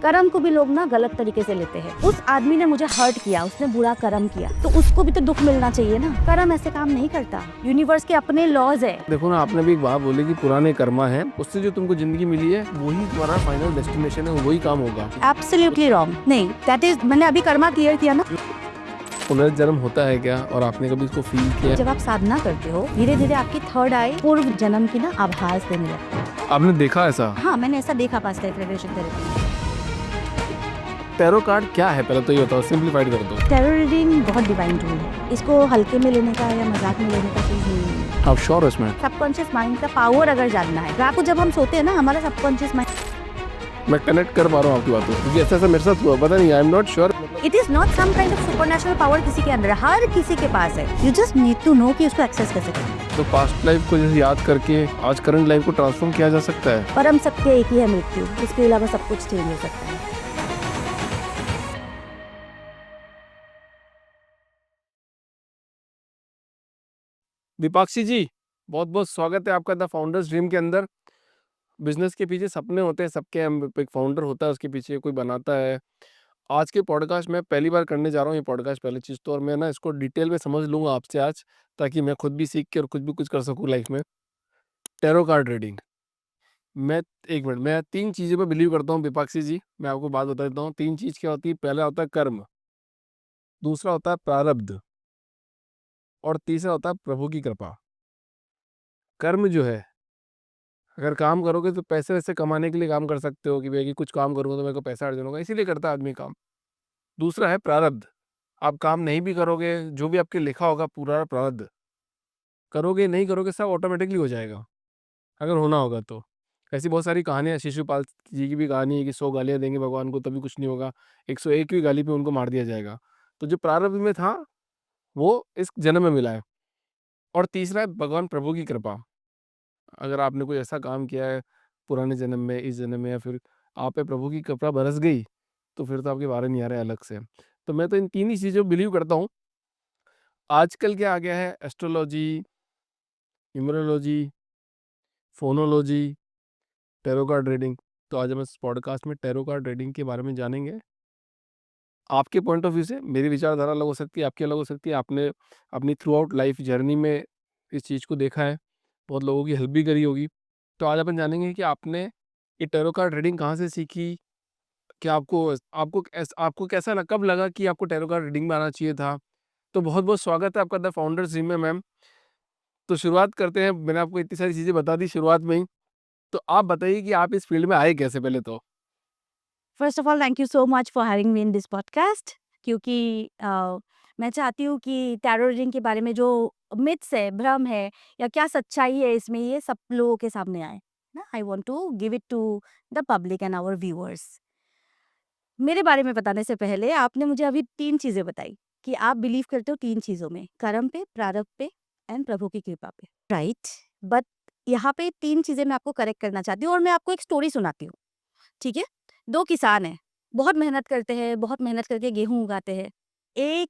कर्म को भी लोग ना गलत तरीके से लेते हैं। उस आदमी ने मुझे हर्ट किया, उसने बुरा कर्म किया, तो उसको भी तो दुख मिलना चाहिए ना। कर्म ऐसे काम नहीं करता, यूनिवर्स के अपने लॉज है। देखो ना, आपने भी एक बात बोली कि पुराने कर्मा है, उससे जो तुमको जिंदगी मिली है वही तुम्हारा फाइनल डेस्टिनेशन है, वही काम होगा। Absolutely wrong. नहीं, दैट इज, मैंने अभी कर्मा क्लियर किया ना। पुनर्जन्म होता है क्या, और आपने कभी इसको फील किया? जब आप साधना करते हो, धीरे धीरे आपकी थर्ड आई पूर्व जन्म की ना आभास देने लगती है। आपने देखा ऐसा? हाँ, मैंने ऐसा देखा पास्ट लाइफ रिग्रेशन थेरेपी में। टैरो कार्ड क्या है, पहले तो ये बताओ, सिंप्लीफाइड कर दो। टैरो रीडिंग बहुत डिवाइन टूल है, इसको हल्के में लेने का या मजाक में लेने का चीज नहीं है। आप श्योर हो इसमें? सबकॉन्शियस माइंड का पावर अगर जानना है, रात को जब हम सोते हैं ना, हमारा सबकॉन्शियस माइंड, मैं कनेक्ट कर पा रहा हूँ आपकी बातों से, क्योंकि ऐसा ऐसा मेरे साथ हुआ, पता नहीं, I am not sure. It is not some kind of supernatural power किसी के अंदर, हर किसी के पास है। You just need to know कि उसको एक्सेस कैसे करना। तो पास्ट लाइफ को जैसे याद करके आज करंट लाइफ को ट्रांसफॉर्म किया जा सकता है। परम सत्य एक ही है, मृत्यु। इसके अलावा सब कुछ चेंज हो सकता है। विपाक्षी जी, बहुत बहुत स्वागत है आपका द फाउंडर्स ड्रीम के अंदर। बिजनेस के पीछे सपने होते हैं सबके, एक फाउंडर होता है, उसके पीछे कोई बनाता है। आज के पॉडकास्ट में पहली बार करने जा रहा हूँ ये पॉडकास्ट, पहली चीज़ तो, और मैं ना इसको डिटेल में समझ लूँगा आपसे आज, ताकि मैं खुद भी सीख के और कुछ भी कुछ कर सकूँ लाइफ में। टैरो कार्ड रीडिंग, मैं एक मिनट, मैं 3 चीज़ों पे बिलीव करता हूँ विपाक्षी जी, मैं आपको बात बता देता हूँ। 3 चीज़ क्या होती है? पहला होता है कर्म, दूसरा होता है प्रारब्ध, और तीसरा होता है प्रभु की कृपा। कर्म जो है, अगर काम करोगे तो पैसे वैसे कमाने के लिए काम कर सकते हो, कि भाई कि कुछ काम करूँगा तो मेरे को पैसा अर्जन होगा, इसीलिए करता है आदमी काम। दूसरा है प्रारब्ध, आप काम नहीं भी करोगे, जो भी आपके लिखा होगा पूरा प्रारब्ध, करोगे नहीं करोगे सब ऑटोमेटिकली हो जाएगा, अगर होना होगा तो। ऐसी बहुत सारी कहानियाँ, शिशुपाल जी की भी कहानी है कि 100 गालियाँ देंगे भगवान को तभी कुछ नहीं होगा, 101वीं गाली पे उनको मार दिया जाएगा। तो जो प्रारब्ध में था वो इस जन्म में मिला है। और तीसरा है भगवान प्रभु की कृपा, अगर आपने कोई ऐसा काम किया है पुराने जन्म में, इस जन्म में, या फिर आप पे प्रभु की कृपा बरस गई, तो फिर तो आपके बारे नहीं आ रहे अलग से। तो मैं तो इन तीन ही चीज़ों बिलीव करता हूँ। आजकल क्या आ गया है, astrology, numerology, phonology, tarot card reading. तो आज हम इस पॉडकास्ट में टैरो कार्ड रीडिंग के बारे में जानेंगे। आपके पॉइंट ऑफ व्यू से मेरी विचारधारा अलग हो सकती है, आपकी अलग हो सकती है। आपने अपनी थ्रू आउट लाइफ जर्नी में इस चीज़ को देखा है, बहुत लोगों की हेल्प भी करी होगी। तो आज अपन जानेंगे कि आपने ये टैरो कार्ड रीडिंग कहाँ से सीखी, क्या आपको कैसा लगा, कब लगा कि आपको टैरो कार्ड रीडिंग में आना चाहिए था। तो बहुत बहुत स्वागत है आपका द फाउंडर्स ड्रीम में मैम। तो शुरुआत करते हैं, मैंने आपको इतनी सारी चीज़ें बता दी शुरुआत में ही, तो आप बताइए कि आप इस फील्ड में आए कैसे पहले तो। First of all, thank you so much for having me in this podcast, क्योंकि मैं चाहती हूँ कि टैरो रीडिंग के बारे में जो मिथ्स है, भ्रम है, या क्या सच्चाई है इसमें, ये सब लोगों के सामने आए ना। I want to give it to the public and our viewers. मेरे बारे में बताने से पहले आपने मुझे अभी 3 चीज़ें बताई कि आप बिलीव करते हो 3 चीज़ों में, कर्म पे, प्रारब्ध पे एंड प्रभु की कृपा पे, राइट? बट यहाँ पे 3 चीज़ें मैं आपको करेक्ट करना चाहती हूँ, और मैं आपको एक स्टोरी सुनाती हूँ, ठीक है? 2 किसान हैं, बहुत मेहनत करते हैं, बहुत मेहनत करके गेहूँ उगाते हैं। एक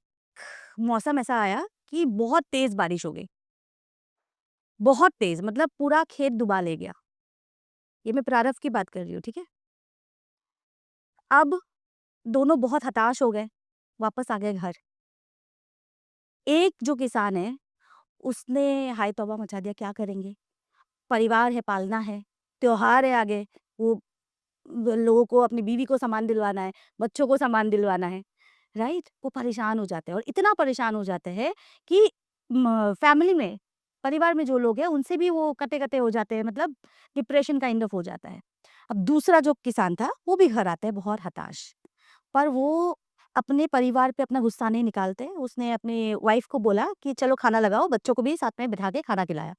मौसम ऐसा आया कि बहुत तेज़ बारिश हो गई, बहुत तेज़, मतलब पूरा खेत डुबा ले गया। ये मैं प्रारब्ध की बात कर रही हूँ, ठीक है? अब दोनों बहुत हताश हो गए, वापस आ गए घर। एक जो किसान है, उसने हाय तौबा मचा दिया, क्या करेंगे? परिवार है, पालना है, त्योहार है आगे, वो लोगों को, अपनी बीवी को सामान दिलवाना है, बच्चों को सामान दिलवाना है, राइट? वो परेशान हो जाते हैं, और इतना परेशान हो जाते हैं कि फैमिली में, परिवार में जो लोग हैं उनसे भी वो कटे-कटे हो जाते हैं, मतलब डिप्रेशन काइंड ऑफ हो जाता है। अब दूसरा जो किसान था, वो भी घर आता है बहुत हताश, पर वो अपने परिवार पे अपना गुस्सा नहीं निकालते। उसने अपनी वाइफ को बोला कि चलो खाना लगाओ, बच्चों को भी साथ में बिठा के खाना खिलाया,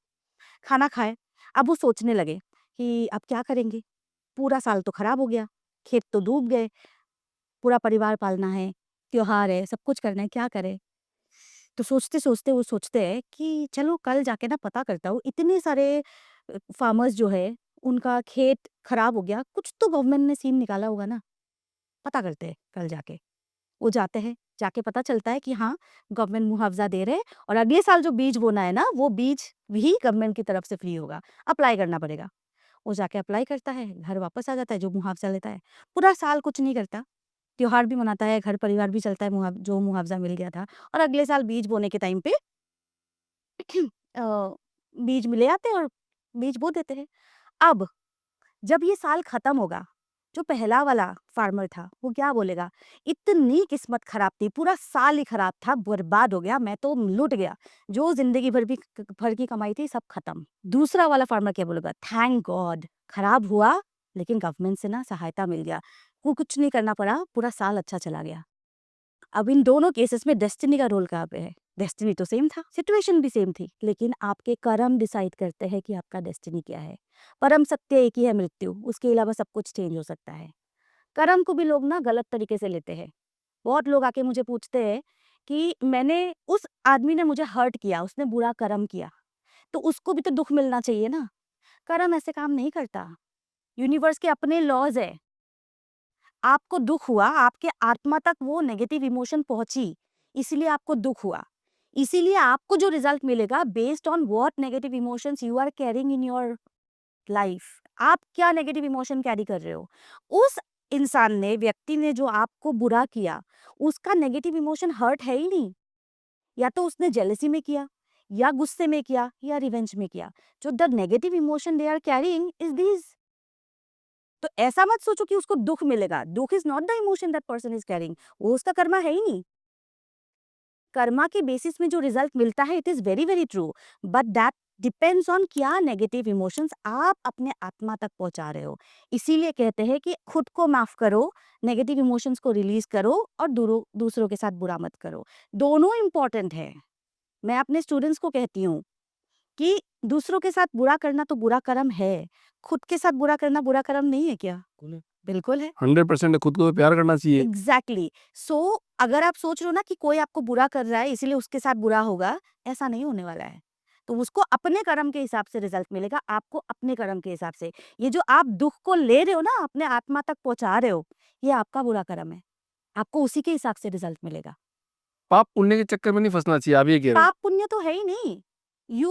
खाना खाए। अब वो सोचने लगे कि अब क्या करेंगे? पूरा साल तो खराब हो गया, खेत तो डूब गए, पूरा परिवार पालना है, त्योहार है, सब कुछ करना है, क्या करें? तो सोचते-सोचते वो सोचते हैं कि चलो कल जाके ना पता करता हूँ, इतने सारे फार्मर्स जो है, उनका खेत खराब हो गया, कुछ तो गवर्नमेंट ने सीन निकाला होगा ना, पता करते हैं कल जाके। वो जाते हैं, जाके पता चलता है कि हाँ, गवर्नमेंट मुआवज़ा दे रहे हैं, और अगले साल जो बीज बोना है ना, वो बीज भी गवर्नमेंट की तरफ से फ्री होगा, अप्लाई करना पड़ेगा। वो जाके अप्लाई करता है, घर वापस आ जाता है, जो मुआवज़ा लेता है। पूरा साल कुछ नहीं करता, त्योहार भी मनाता है, घर परिवार भी चलता है, जो मुआवज़ा मिल गया था, और अगले साल बीज बोने के टाइम पे बीज ले आते हैं और बीज बो देते हैं। अब जब ये साल खत्म होगा, जो पहला वाला फार्मर था, वो क्या बोलेगा, इतनी किस्मत खराब थी, पूरा साल ही खराब था, बर्बाद हो गया, मैं तो लुट गया, जो जिंदगी भर की कमाई थी सब खत्म। दूसरा वाला फार्मर क्या बोलेगा, थैंक गॉड, खराब हुआ लेकिन गवर्नमेंट से ना सहायता मिल गया, वो कुछ नहीं करना पड़ा, पूरा साल अच्छा चला गया। अब इन दोनों केसेस में डेस्टिनी का रोल कहाँ पे है? डेस्टिनी तो सेम था, सिचुएशन भी सेम थी, लेकिन आपके कर्म डिसाइड करते हैं कि आपका डेस्टिनी क्या है। परम सत्य एक ही है, मृत्यु, उसके अलावा सब कुछ चेंज हो सकता है। कर्म को भी लोग ना गलत तरीके से लेते हैं। बहुत लोग आके मुझे पूछते हैं कि उस आदमी ने मुझे हर्ट किया, उसने बुरा कर्म किया, तो उसको भी तो दुख मिलना चाहिए ना। कर्म ऐसे काम नहीं करता, यूनिवर्स के अपने लॉज है। आपको दुख हुआ, आपके आत्मा तक वो नेगेटिव इमोशन पहुंची, इसीलिए आपको दुख हुआ। इसीलिए आपको जो रिजल्ट मिलेगा based on what negative emotions you are carrying in your life. आप क्या नेगेटिव इमोशन कैरी कर रहे हो? उस व्यक्ति ने जो आपको बुरा किया, उसका नेगेटिव इमोशन हर्ट है ही नहीं। या तो उसने जेलसी में किया, या गुस्से में किया, या रिवेंज में किया। जो the negative emotion they are carrying is this. तो ऐसा मत सोचो कि उसको दुख मिलेगा। दुख is not the emotion that person is carrying, वो उसका कर्मा है ही नहीं। कर्मा के बेसिस में जो रिजल्ट मिलता है, it is very very true, but that depends on क्या नेगेटिव इमोशंस आप अपने आत्मा तक पहुंचा रहे हो। इसीलिए कहते हैं कि खुद को माफ करो, नेगेटिव इमोशंस को रिलीज करो, और दूसरों के साथ बुरा मत करो। दोनों इंपॉर्टेंट है। मैं अपने स्टूडेंट्स को कहती हूँ कि दूसरों के साथ बुरा करना तो बुरा कर्म है, खुद के साथ बुरा करना बुरा कर्म नहीं है क्या? बिल्कुल है। 100% खुद को प्यार करना चाहिए। एग्जैक्टली। सो अगर आप सोच रहे हो ना कि कोई आपको बुरा कर रहा है इसीलिए उसके साथ बुरा होगा, ऐसा नहीं होने वाला है। तो उसको अपने कर्म के हिसाब से रिजल्ट मिलेगा, आपको अपने कर्म के हिसाब से। ये जो आप दुख को ले रहे हो ना, अपने आत्मा तक पहुंचा रहे हो, ये आपका बुरा कर्म है, आपको उसी के हिसाब से रिजल्ट मिलेगा। पाप पुण्य के चक्कर में नहीं फंसना चाहिए, आप ये कह रहे हैं। पाप पुण्य तो है ही नहीं।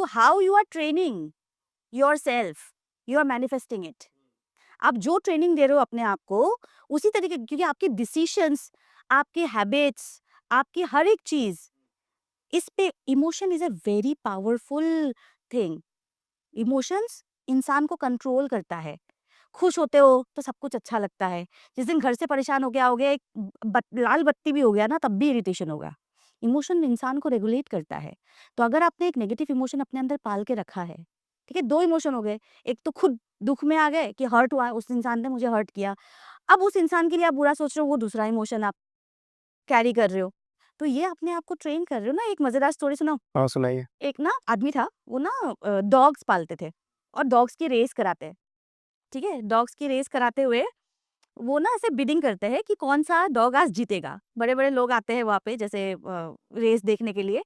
How you are training yourself, you are manifesting it. आप जो ट्रेनिंग दे रहे हो अपने आप को, उसी तरीके, क्योंकि आपके डिसीशंस, आपके हैबिट्स, आपकी हर एक चीज, इस पे emotion is a very powerful thing. Emotions इंसान को कंट्रोल करता है। खुश होते हो तो सब कुछ अच्छा लगता है, जिस दिन घर से परेशान हो गया एक लाल बत्ती भी हो गया ना, तब भी इरिटेशन होगा। इमोशन इंसान को रेगुलेट करता है। तो अगर आपने एक नेगेटिव इमोशन अपने अंदर पाल के रखा है, ठीक है, दो इमोशन हो गए। एक तो खुद दुख में आ गए कि हर्ट हुआ, उस इंसान ने मुझे हर्ट किया। अब उस इंसान के लिए आप बुरा सोच रहे हो, वो दूसरा इमोशन आप कैरी कर रहे हो। तो ये अपने आप को ट्रेन कर रहे हो ना। एक मजेदार स्टोरी सुनाऊं? हाँ, सुनाइए। एक ना आदमी था, वो ना डॉग्स पालते थे, और डॉग्स की रेस कराते हैं। ठीक है, डॉग्स की रेस कराते हुए वो ना ऐसे बिडिंग करते हैं कि कौन सा डॉग आज जीतेगा। बड़े बड़े लोग आते हैं वहां पे, जैसे रेस देखने के लिए,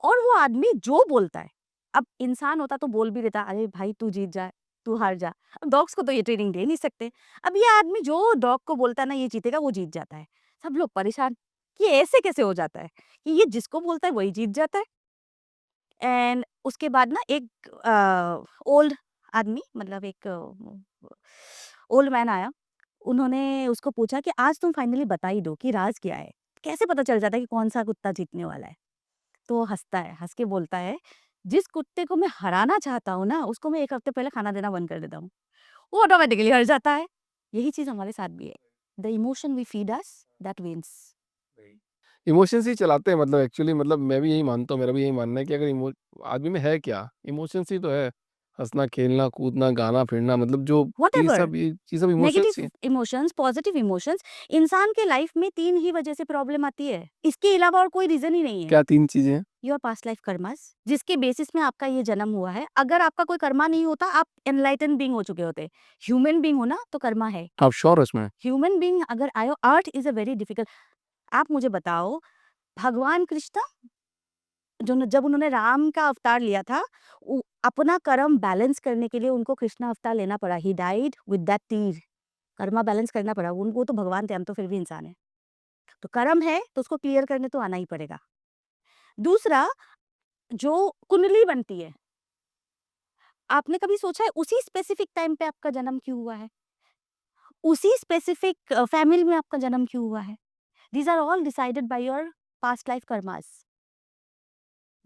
और वो आदमी जो बोलता है, अब इंसान होता तो बोल भी देता, अरे भाई तू जीत जा, तू हार जा। अब डॉग्स को तो ये ट्रेनिंग दे नहीं सकते। अब ये आदमी जो डॉग को बोलता है ना ये जीतेगा, वो जीत जाता है। सब लोग परेशान कि ऐसे कैसे हो जाता है कि ये जिसको बोलता है वही जीत जाता है। एंड उसके बाद ना एक ओल्ड आदमी, मतलब एक ओल्ड मैन आया। उन्होंने उसको पूछा कि आज तुम फाइनली बता ही दो कि राज क्या है, कैसे पता चल जाता है कि कौन सा कुत्ता जीतने वाला है? तो वो हंसता है, हंस के बोलता है, जिस कुत्ते को मैं हराना चाहता हूँ ना, उसको मैं एक हफ्ते पहले खाना देना बंद कर देता हूँ, वो ऑटोमेटिकली हट जाता है। यही चीज हमारे साथ भी है। The emotion we feed us, that wins. Emotions ही चलाते हैं, मतलब एक्चुअली, मतलब मैं भी यही मानता हूँ, मेरा भी यही मानना है कि अगर आदमी में है क्या, इमोशंस ही तो है। हंसना, खेलना, कूदना, गाना, फिरना, मतलब जो व्हाटएवर, ये चीज सब इमोशंस ही नेगेटिव इमोशंस, पॉजिटिव इमोशंस, इंसान के लाइफ में 3 ही वजह से प्रॉब्लम आती है। इसके अलावा और कोई रीजन ही नहीं है। क्या 3 चीजें हैं? योर पास्ट लाइफ कर्मास, जिसके बेसिस में आपका ये जन्म हुआ है। अगर आपका कोई कर्मा नहीं होता, आप एनलाइटन बीइंग हो चुके होते। ह्यूमन बीइंग हो ना तो कर्मा है। आप श्योर हो इसमें? ह्यूमन बीइंग अगर आयो, earth is a very difficult. आप मुझे बताओ, भगवान कृष्ण जब उन्होंने राम का अवतार लिया था, अपना कर्म बैलेंस करने के लिए उनको कृष्ण अवतार लेना पड़ा। ही डाइड विद दैट तीर। कर्मा बैलेंस करना पड़ा उनको। तो भगवान थे, हम तो फिर भी इंसान है। तो कर्म है तो उसको क्लियर करने तो आना ही पड़ेगा। दूसरा, जो कुंडली बनती है, आपने कभी सोचा है उसी स्पेसिफिक टाइम पे आपका जन्म क्यों हुआ है? उसी स्पेसिफिक फैमिली में आपका जन्म क्यों हुआ है? These are all decided by your past life karmas.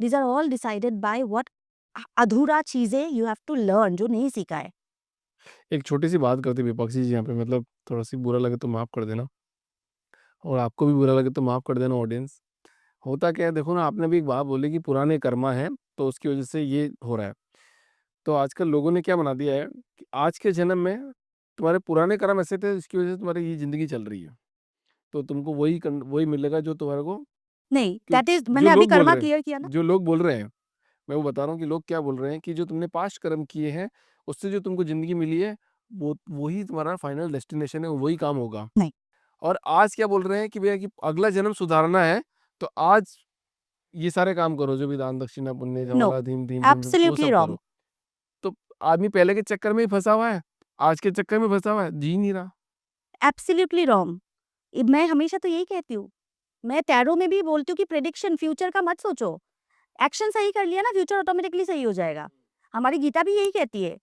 These are all decided by what अधूरा चीज़ें you have to learn जो नहीं सीखा है। एक छोटी-सी बात करते विपक्षी जी यहाँ पे, मतलब थोड़ा-सी बुरा लगे तो माफ़ कर देना, और आपको भी बुरा लगे तो माफ़ कर देना ऑडियंस। होता क्या है, देखो ना, आपने भी एक बात बोली कि पुराने कर्मा हैं, तो उसकी वज़ह से ये हो रहा है। तो आजकल लोगों ने क्या बना दिया है कि आज के जन्म में तुम्हारे पुराने कर्म ऐसे थे जिसकी वज़ह से तुम्हारी ये ज़िंदगी चल रही है। तो तुमको वही मिलेगा जो तुम्हारे को, नहीं, क्यों, दैट इज़ जो मैंने अभी लोग बोल कर्मा रहे हैं, क्लियर किया ना। जो लोग बोल रहे हैं, मैं वो बता रहा हूँ कि लोग क्या बोल रहे हैं कि जो तुमने पास्ट कर्म किए हैं, उससे जो तुमको ज़िंदगी मिली है, वो वही तुम्हारा फाइनल डेस्टिनेशन है, वही काम होगा। नहीं, और आज क्या बोल रहे हैं कि भैया कि अगला जन्म सुधारना है, तो आज ये सारे काम करो, जो भी दान दक्षिणा पुण्य नो, जमाला धीम धीम धीम धीम, वो एब्सोल्युटली सब रॉन्ग, करो। तो आदमी पहले के चक्कर में ही फँसा हुआ है, आज के चक्कर में फँसा हुआ है, जी नहीं रहा। Absolutely wrong. मैं हमेशा तो यही कहती हूँ। मैं टैरो में भी बोलती हूँ कि प्रेडिक्शन फ्यूचर का मत सोचो। एक्शन सही कर लिया ना फ्यूचर ऑटोमेटिकली सही हो जाएगा। हमारी गीता भी यही कहती है,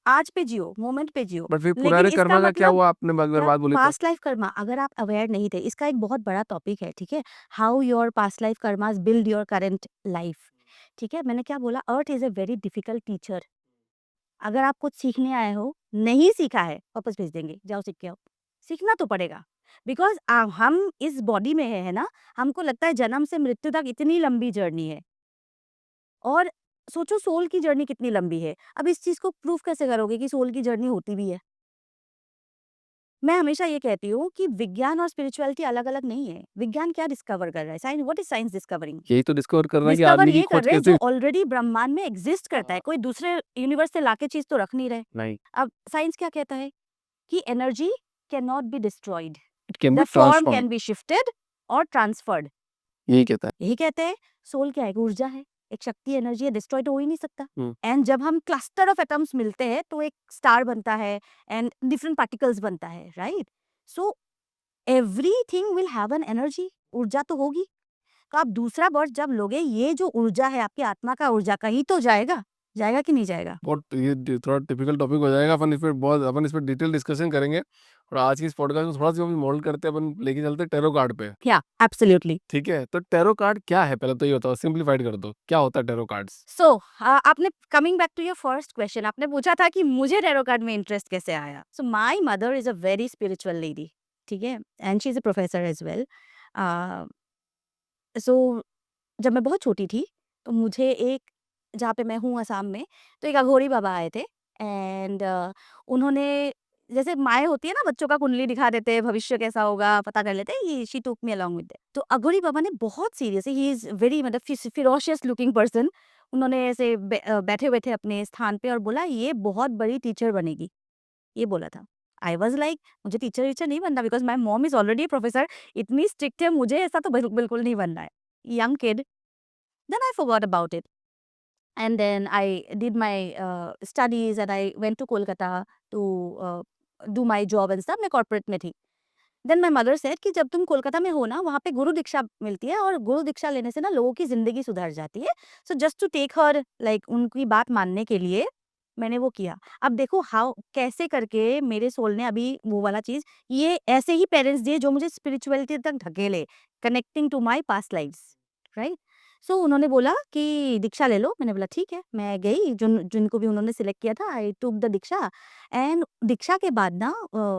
आज पे जियो, मोमेंट पे जियो। बट फिर लेकिन पुराने इसका कर्मा का क्या मतलब हुआ, आपने अगर यार बात बोली तो? पास्ट लाइफ कर्मा अगर आप अवेयर नहीं थे, इसका एक बहुत बड़ा टॉपिक है, ठीक है? How your past life karmas build your current life, ठीक है? मैंने क्या बोला, earth is a very difficult teacher. अगर आप कुछ सीखने आए हो, नहीं सीखा है, वापस भेज देंगे, जाओ सीख के आओ। सीखना तो पड़ेगा बिकॉज़ हम इस बॉडी में है ना? हमको लगता है जन्म से मृत्यु तक इतनी लंबी जर्नी है और सोचो सोल की जर्नी कितनी लंबी है। अब इस चीज़ को प्रूव कैसे करोगे कि सोल की जर्नी होती भी है? मैं हमेशा ये कहती हूँ कि विज्ञान और स्पिरिचुअलिटी अलग-अलग नहीं है। विज्ञान क्या डिस्कवर कर रहा है? Science what is science discovering? यही तो डिस्कवर करना है कि डिस्कवर आदमी की ये कर खोज रहे हैं जो कैसे। ऑलरेडी ब्रह्मांड में एग्ज़िस्ट करता है। कोई दूसरे यूनिवर्स से लाके चीज़ तो रख नहीं रहे। नहीं, अब साइंस क्या कहता है कि energy can not be destroyed. It can be the form transformed, can be shifted और ट्रांसफर्ड। यही कहता है। यही कहते हैं सोल क्या है? एक ऊर्जा है, एक शक्ति एनर्जी है, डिस्ट्रॉय तो हो ही नहीं सकता। हुँ, एंड जब हम क्लस्टर ऑफ एटम्स मिलते हैं तो एक स्टार बनता है एंड डिफरेंट पार्टिकल्स बनता है, right? So everything will have an energy, ऊर्जा तो होगी। तो आप दूसरा बर्थ जब लोगे, ये जो ऊर्जा है आपकी आत्मा का ऊर्जा कहीं तो जाएगा। जाएगा कि नहीं जाएगा? बहुत ये थोड़ा टिपिकल टॉपिक हो जाएगा, अपन इस पे डिटेल डिस्कशन करेंगे, और आज की इस पॉडकास्ट को थोड़ा-सा भी मॉडल करते हैं, अपन लेके चलते हैं टैरो कार्ड पे, या एब्सोल्युटली। ठीक है? तो टैरो कार्ड क्या है, पहले तो ये बताओ, सिम्प्लीफाइड कर दो, क्या होता है टैरो कार्ड्स? सो आपने coming back to your first question, आपने पूछा था कि मुझे टैरो कार्ड में इंटरेस्ट कैसे आया। So my mother is a very spiritual lady, ठीक है? And she is a professor as well. So जब मैं बहुत छोटी थी तो मुझे एक, जहाँ पे मैं हूँ असम में, तो एक अघोरी बाबा आए थे एंड उन्होंने, जैसे माएँ होती है ना बच्चों का कुंडली दिखा देते हैं, भविष्य कैसा होगा पता कर लेते हैं, ये शी टूक मी अलोंग विद देम। तो अघोरी बाबा ने बहुत सीरियसली, ही इज़ वेरी मतलब फिरोशियस लुकिंग पर्सन, उन्होंने ऐसे बैठे हुए थे अपने स्थान पे और बोला ये बहुत बड़ी टीचर बनेगी, ये बोला था। आई वाज़ लाइक मुझे टीचर-वीचर नहीं बनना because my mom is already a professor, इतनी स्ट्रिक्ट है, मुझे ऐसा तो बिल्कुल नहीं बनना है। Young kid, then I forgot about it and then I did my studies and I went to Kolkata to do my job and stuff, मैं कॉर्पोरेट में थी। देन माय मदर सेड कि जब तुम कोलकाता में हो ना, वहाँ पे गुरु दीक्षा मिलती है और गुरु दीक्षा लेने से ना लोगों की ज़िंदगी सुधर जाती है। So just to take her like उनकी बात मानने के लिए मैंने वो किया। अब देखो हाउ कैसे करके मेरे सोल ने अभी वो वाला चीज़, ये ऐसे ही पेरेंट्स दिए जो मुझे स्पिरिचुअलिटी तक ढकेले, connecting to my past lives, right? So उन्होंने बोला कि दीक्षा ले लो, मैंने बोला ठीक है। मैं गई, जिनको भी उन्होंने सिलेक्ट किया था, आई टूक द दीक्षा एंड दीक्षा के बाद ना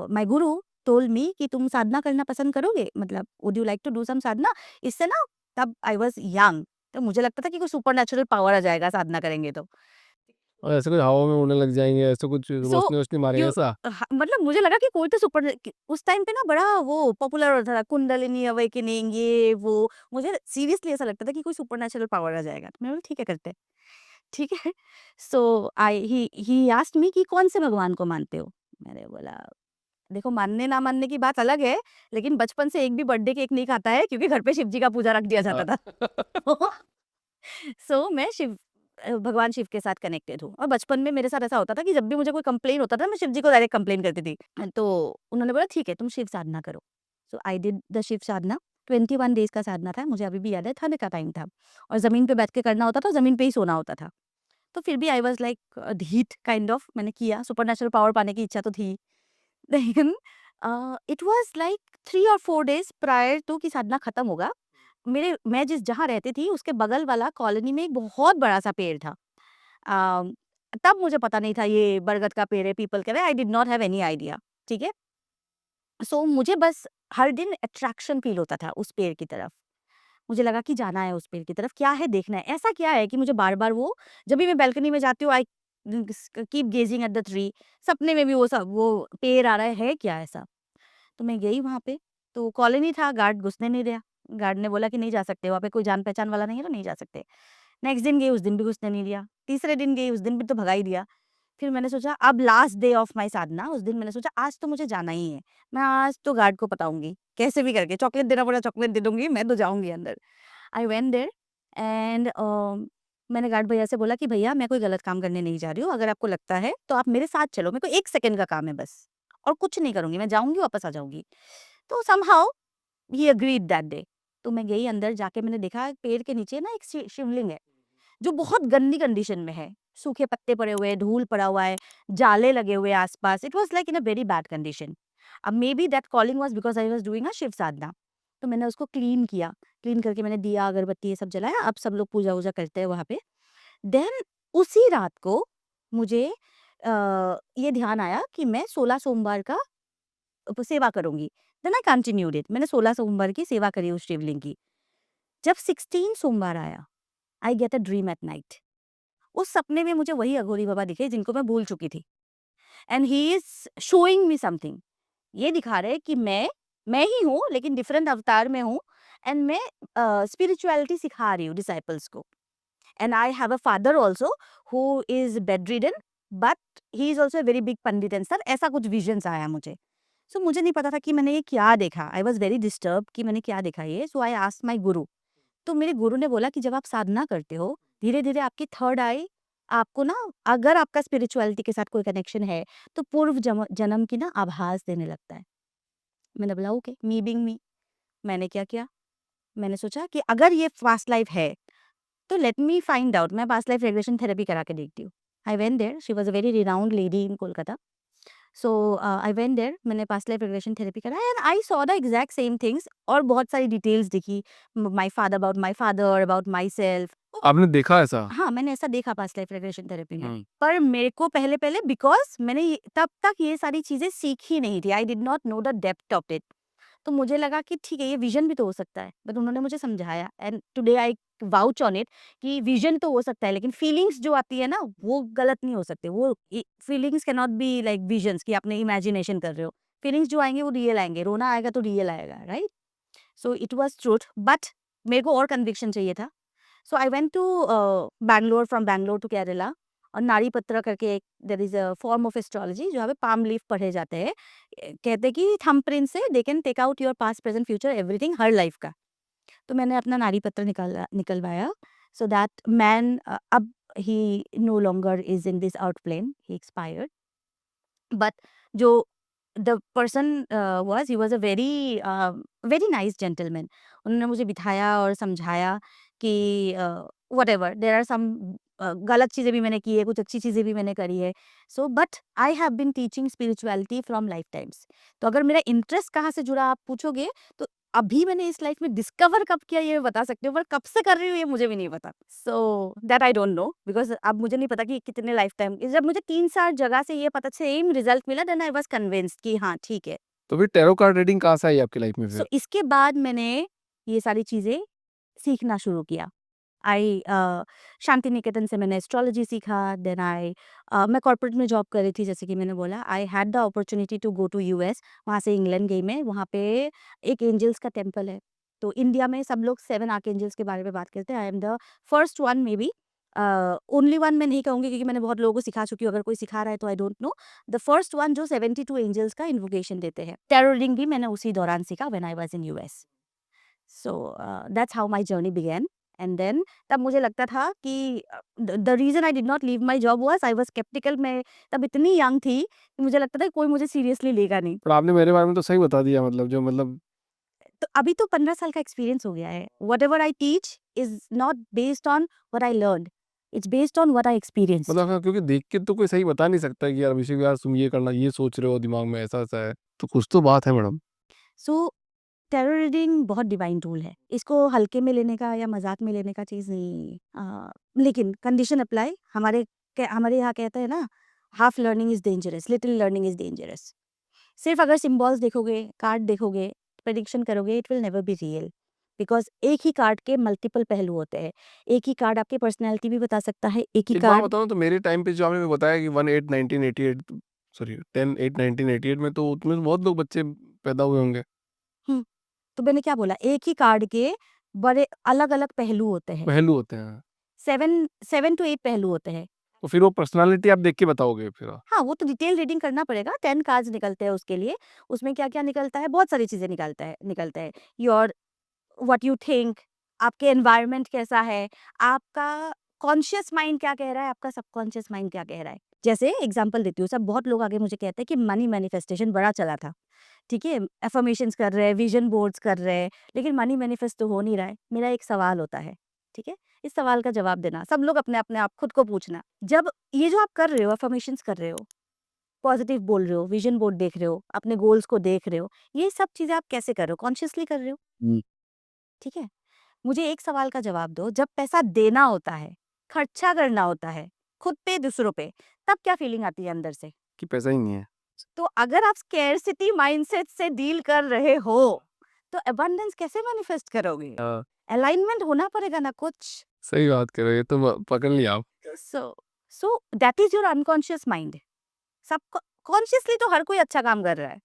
माय गुरु टोल्ड मी कि तुम साधना करना पसंद करोगे? मतलब would you like to do some sadhana? इससे ना, तब आई वाज़ यंग, तो मुझे लगता था कि कोई सुपरनैचुरल पावर आ जाएगा साधना करेंगे तो। और ऐसे कुछ हवा में उड़ने लग जाएँगे, ऐसा कुछ सो रोशनी-वोशनी मारेंगे यू ऐसा? मतलब मुझे लगा कि कोई तो सुपर उस टाइम पे ना बड़ा वो पॉपुलर होता था, कुंडलिनी अवेकनिंग ये वो, मुझे सीरियसली ऐसा लगता था कि कोई सुपरनैचुरल पावर आ जाएगा। तो मैंने बोला ठीक है करते हैं, ठीक है। सो आई ही आस्क्ड मी कि कौन से भगवान को मानते हो? मैंने बोला देखो मानने ना मानने की बात अलग है, लेकिन बचपन से एक भी बर्थडे केक नहीं खाता है क्योंकि घर पे शिव जी का पूजा रख दिया जाता हाँ। था। सो मैं भगवान शिव के साथ कनेक्टेड हूँ और बचपन में मेरे साथ ऐसा होता था कि जब भी मुझे कोई कंप्लेन होता था, मैं शिव जी को डायरेक्ट कंप्लेन करती थी। तो उन्होंने बोला ठीक है तुम शिव साधना करो। So I did the Shiv sadhana, 21 days का साधना था, मुझे अभी भी याद है, ठंड का टाइम था और ज़मीन पे बैठ के करना होता था, ज़मीन पे ही सोना होता था। तो फिर भी I was like heat kind of, मैंने किया, सुपरनैचुरल पावर पाने की इच्छा तो थी। देन इट वाज़ लाइक 3 और 4 डेज़ प्रायर टू कि साधना खत्म होगा, मैं जिस जहाँ रहती थी उसके बगल वाला कॉलोनी में एक बहुत बड़ा-सा पेड़ था। अ, तब मुझे पता नहीं था ये बरगद का पेड़ है, पीपल का है, आई did not have any idea, ठीक है? सो मुझे बस हर दिन अट्रैक्शन फ़ील होता था उस पेड़ की तरफ। मुझे लगा कि जाना है उस पेड़ की तरफ, क्या है देखना है। ऐसा क्या है कि मुझे बार-बार वो, जब भी मैं बालकनी में जाती हूँ, I keep gazing at the tree, सपने में भी वो पेड़ आ रहा है क्या ऐसा? तो मैं गई वहाँ पे, तो कॉलोनी था, गार्ड घुसने नहीं दिया। गार्ड ने बोला कि नहीं जा सकते, वहाँ पे कोई जान-पहचान वाला नहीं है तो नहीं जा सकते। नेक्स्ट दिन गई, उस दिन भी घुसने नहीं दिया। तीसरे दिन गई, उस दिन भी तो भगा ही दिया। फिर मैंने सोचा अब लास्ट डे ऑफ माय साधना, उस दिन मैंने सोचा आज तो मुझे जाना ही है। मैं आज तो गार्ड को बताऊँगी, कैसे भी करके चॉकलेट देना पड़ा चॉकलेट दे दूँगी, मैं तो जाऊँगी अंदर। आई वेंट देयर एंड मैंने गार्ड भैया से बोला कि भैया मैं कोई गलत काम करने नहीं जा रही हूँ, अगर आपको लगता है तो आप मेरे साथ चलो, मेरे को 1 सेकंड का काम है बस और कुछ नहीं करूँगी, मैं जाऊँगी वापस आ जाऊँगी। तो somehow he agreed that day. तो मैं गई अंदर, जाके मैंने देखा पेड़ के नीचे ना एक शिवलिंग है, जो बहुत गंदी कंडीशन में है। सूखे पत्ते पड़े हुए हैं, धूल पड़ा हुआ है, जाले लगे हुए हैं आस-पास। It was like in a very bad condition. अब maybe that calling was because I was doing a Shiv sadhana. तो मैंने उसको क्लीन किया। क्लीन करके मैंने दिया, अगरबत्ती ये सब जलाया। अब सब लोग पूजा-वूजा करते हैं वहाँ पे। देन उसी रात को मुझे ये ध्यान आया कि मैं 16 सोमवार का सेवा करूँगी। Then I continued it. मैंने 16 सोमवार की सेवा करी उस शिवलिंग की। जब 16 सोमवार आया, I get a dream at night. उस सपने में मुझे वही अघोरी बाबा दिखे जिनको मैं भूल चुकी थी and he is showing me something. ये दिखा रहे हैं कि मैं ही हूँ लेकिन डिफरेंट अवतार में हूँ एंड मैं स्पिरिचुअलिटी सिखा रही हूँ डिसाइपल्स को। And I have a father also who is bedridden but he is also a very big Pandit and सब, ऐसा कुछ विजन्स आया मुझे। सो मुझे नहीं पता था कि मैंने ये क्या देखा। आई वाज़ वेरी डिस्टर्ब्ड कि मैंने क्या देखा ये। सो आई आस्क्ड माय गुरु। तो मेरे गुरु ने बोला कि जब आप साधना करते हो, धीरे-धीरे आपकी थर्ड आई आपको ना, अगर आपका स्पिरिचुअलिटी के साथ कोई कनेक्शन है, तो पूर्व जन्म की ना आभास देने लगता है। मैंने बोला ओके, मी बीइंग मी। मैंने क्या किया, मैंने सोचा कि अगर ये पास्ट लाइफ है, तो लेट मी फाइंड आउट, मैं पास्ट लाइफ रिग्रेशन थेरेपी करा के देखती हूँ। I went there, she was a very renowned lady in Kolkata. So I went there, मैंने पास्ट लाइफ रिग्रेशन थेरेपी करा and I saw the exact same things और बहुत सारी डिटेल्स दिखी, my father, about myself. आपने देखा ऐसा? हाँ, मैंने ऐसा देखा पास्ट लाइफ रिग्रेशन थेरेपी में। हुँ। पर मेरे को पहले-पहले बिकॉज़ मैंने ये तब तक ये सारी चीज़ें सीखी नहीं थी। आई did not know the depth of it. तो मुझे लगा कि ठीक है, ये विज़न भी तो हो सकता है। बट उन्होंने मुझे समझाया and today I vouch on it कि विज़न तो हो सकता है, लेकिन फीलिंग्स जो आती है ना, वो गलत नहीं हो सकते। वो feelings can not be like visions कि आपने इमेजिनेशन कर रहे हो। फीलिंग्स जो आएँगे वो रियल आएँगे, रोना आएगा तो रियल आएगा, right? So it was truth but मेरे को और कन्विक्शन चाहिए था। So I went to Bangalore, from Bangalore to Kerala और नाड़ी पत्र करके एक there is a form of astrology जहाँ पे पाम लीफ पढ़े जाते हैं। कहते हैं कि थंबप्रिंट से they can take out your past, present, future everything हर लाइफ़ का। तो मैंने अपना नाड़ी पत्र निकलवाया सो दैट मैन अब he no longer is in this earth plane, he expired. But जो the person was, he was a very nice gentleman. उन्होंने मुझे बिठाया और समझाया कि व्हाटएवर देयर आर सम गलत चीज़ें भी मैंने की है, कुछ अच्छी चीज़ें भी मैंने करी है। So but I have been teaching spirituality from life times. तो अगर मेरा इंटरेस्ट कहाँ से जुड़ा आप पूछोगे, तो अभी मैंने इस लाइफ में डिस्कवर कब किया ये मैं बता सकती हूँ, पर कब से कर रही हूँ ये मुझे भी नहीं पता। So that I don't know because अब मुझे नहीं पता कि कितने लाइफ टाइम, जब मुझे 3-4 जगह से ये पता सेम रिजल्ट मिला, देन आई वाज़ कन्विंस्ड कि हाँ, ठीक है। तो फिर टैरो कार्ड रीडिंग कहाँ से आई आपकी लाइफ में सो फिर? इसके बाद मैंने ये सारी चीज़ें सीखना शुरू किया। आई शांति निकेतन से मैंने एस्ट्रोलॉजी सीखा, देन मैं कॉर्पोरेट में जॉब कर रही थी जैसे कि मैंने बोला। I had the opportunity to go to US, वहाँ से इंग्लैंड गई मैं, वहाँ पे एक एंजल्स का टेम्पल है। तो इंडिया में सब लोग 7 आर्कएंजल्स के बारे में बात करते हैं। I am the first one may be, only one मैं नहीं कहूँगी क्योंकि मैंने बहुत लोगों को सिखा चुकी हूँ, अगर कोई सिखा रहा है तो I don't know. The first one जो 72 एंजल्स का इन्वोकेशन देते हैं। टैरो रीडिंग भी मैंने उसी दौरान सीखा when I was in US. So that's how my journey began and then तब मुझे लगता था कि the reason I did not leave my job was I was sceptical. मैं तब इतनी यंग थी कि मुझे लगता था कि कोई मुझे सीरियसली लेगा नहीं। पर आपने मेरे बारे में तो सही बता दिया मतलब जो मतलब तो अभी तो 15 साल का एक्सपीरियंस हो गया है। Whatever I teach is not based on what I learned, it's based on what I experienced. मतलब हाँ, क्योंकि देख के तो कोई सही बता नहीं सकता कि यार अभिषेक यार तुम ये करना, ये सोच रहे हो दिमाग में ऐसा-ऐसा है। तो कुछ तो बात है मैडम। सो टैरो रीडिंग बहुत डिवाइन टूल है, इसको हल्के में लेने का या मजाक में लेने का चीज़ नहीं। लेकिन कंडीशन अप्लाई, हमारे यहाँ कहते हैं ना, half learning is dangerous, little learning is dangerous. सिर्फ अगर सिम्बॉल्स देखोगे, कार्ड देखोगे, प्रेडिक्शन करोगे, it will never be real, because एक ही कार्ड के मल्टीपल पहलू होते हैं। एक ही कार्ड आपकी पर्सनैलिटी भी बता सकता है, एक ही एक बात कार्ड। बताऊँ तो मेरे टाइम पे जो आपने बताया कि 1/8/1988 सॉरी 10/8/1988 में तो उसमें बहुत लोग बच्चे पैदा हुए होंगे। हम्म, तो मैंने क्या बोला, एक ही कार्ड के बड़े अलग अलग पहलू होते हैं। पहलू होते हैं। 7 to 8 पहलू होते हैं। तो फिर वो पर्सनैलिटी आप देख के बताओगे फिर? हाँ, वो तो डिटेल रीडिंग करना पड़ेगा, 10 कार्ड्स निकलते हैं उसके लिए। उसमें क्या-क्या निकलता है, बहुत सारी चीज़ें निकलता है। योर व्हाट यू थिंक, आपके एनवायरनमेंट कैसा है, आपका कॉन्शियस माइंड क्या कह रहा है, आपका सबकॉन्शियस माइंड क्या कह रहा है। जैसे एग्ज़ाम्पल देती हूँ, सब बहुत लोग आगे मुझे कहते हैं कि मनी मैनिफेस्टेशन बड़ा चला था, ठीक है? अफ़र्मेशंस कर रहे हैं, विज़न बोर्ड्स कर रहे हैं, लेकिन मनी मैनिफेस्ट तो हो नहीं रहा है। मेरा एक सवाल होता है, ठीक है? इस सवाल का जवाब देना, सब लोग अपने-अपने आप खुद को पूछना। जब ये जो आप कर रहे हो, अफ़र्मेशंस कर रहे हो, पॉजिटिव बोल रहे हो, विज़न बोर्ड देख रहे हो, अपने गोल्स को देख रहे हो, ये सब चीज़ें आप कैसे कर रहे हो? कॉन्शियसली कर रहे हो, ठीक है? मुझे एक सवाल का जवाब दो, जब पैसा देना होता है, खर्चा करना होता है, खुद पे, दूसरों पे, तब क्या फीलिंग आती है अंदर से? कि पैसा ही नहीं है। तो अगर आप स्कैरसिटी माइंडसेट से डील कर रहे हो, तो अबंडेंस कैसे मैनिफेस्ट करोगे? हाँ, अलाइनमेंट होना पड़ेगा ना कुछ। सही बात कर रहे हो, ये तो पकड़ लिया आप। So so that is your unconscious mind. Subconsciously तो हर कोई अच्छा काम कर रहा है।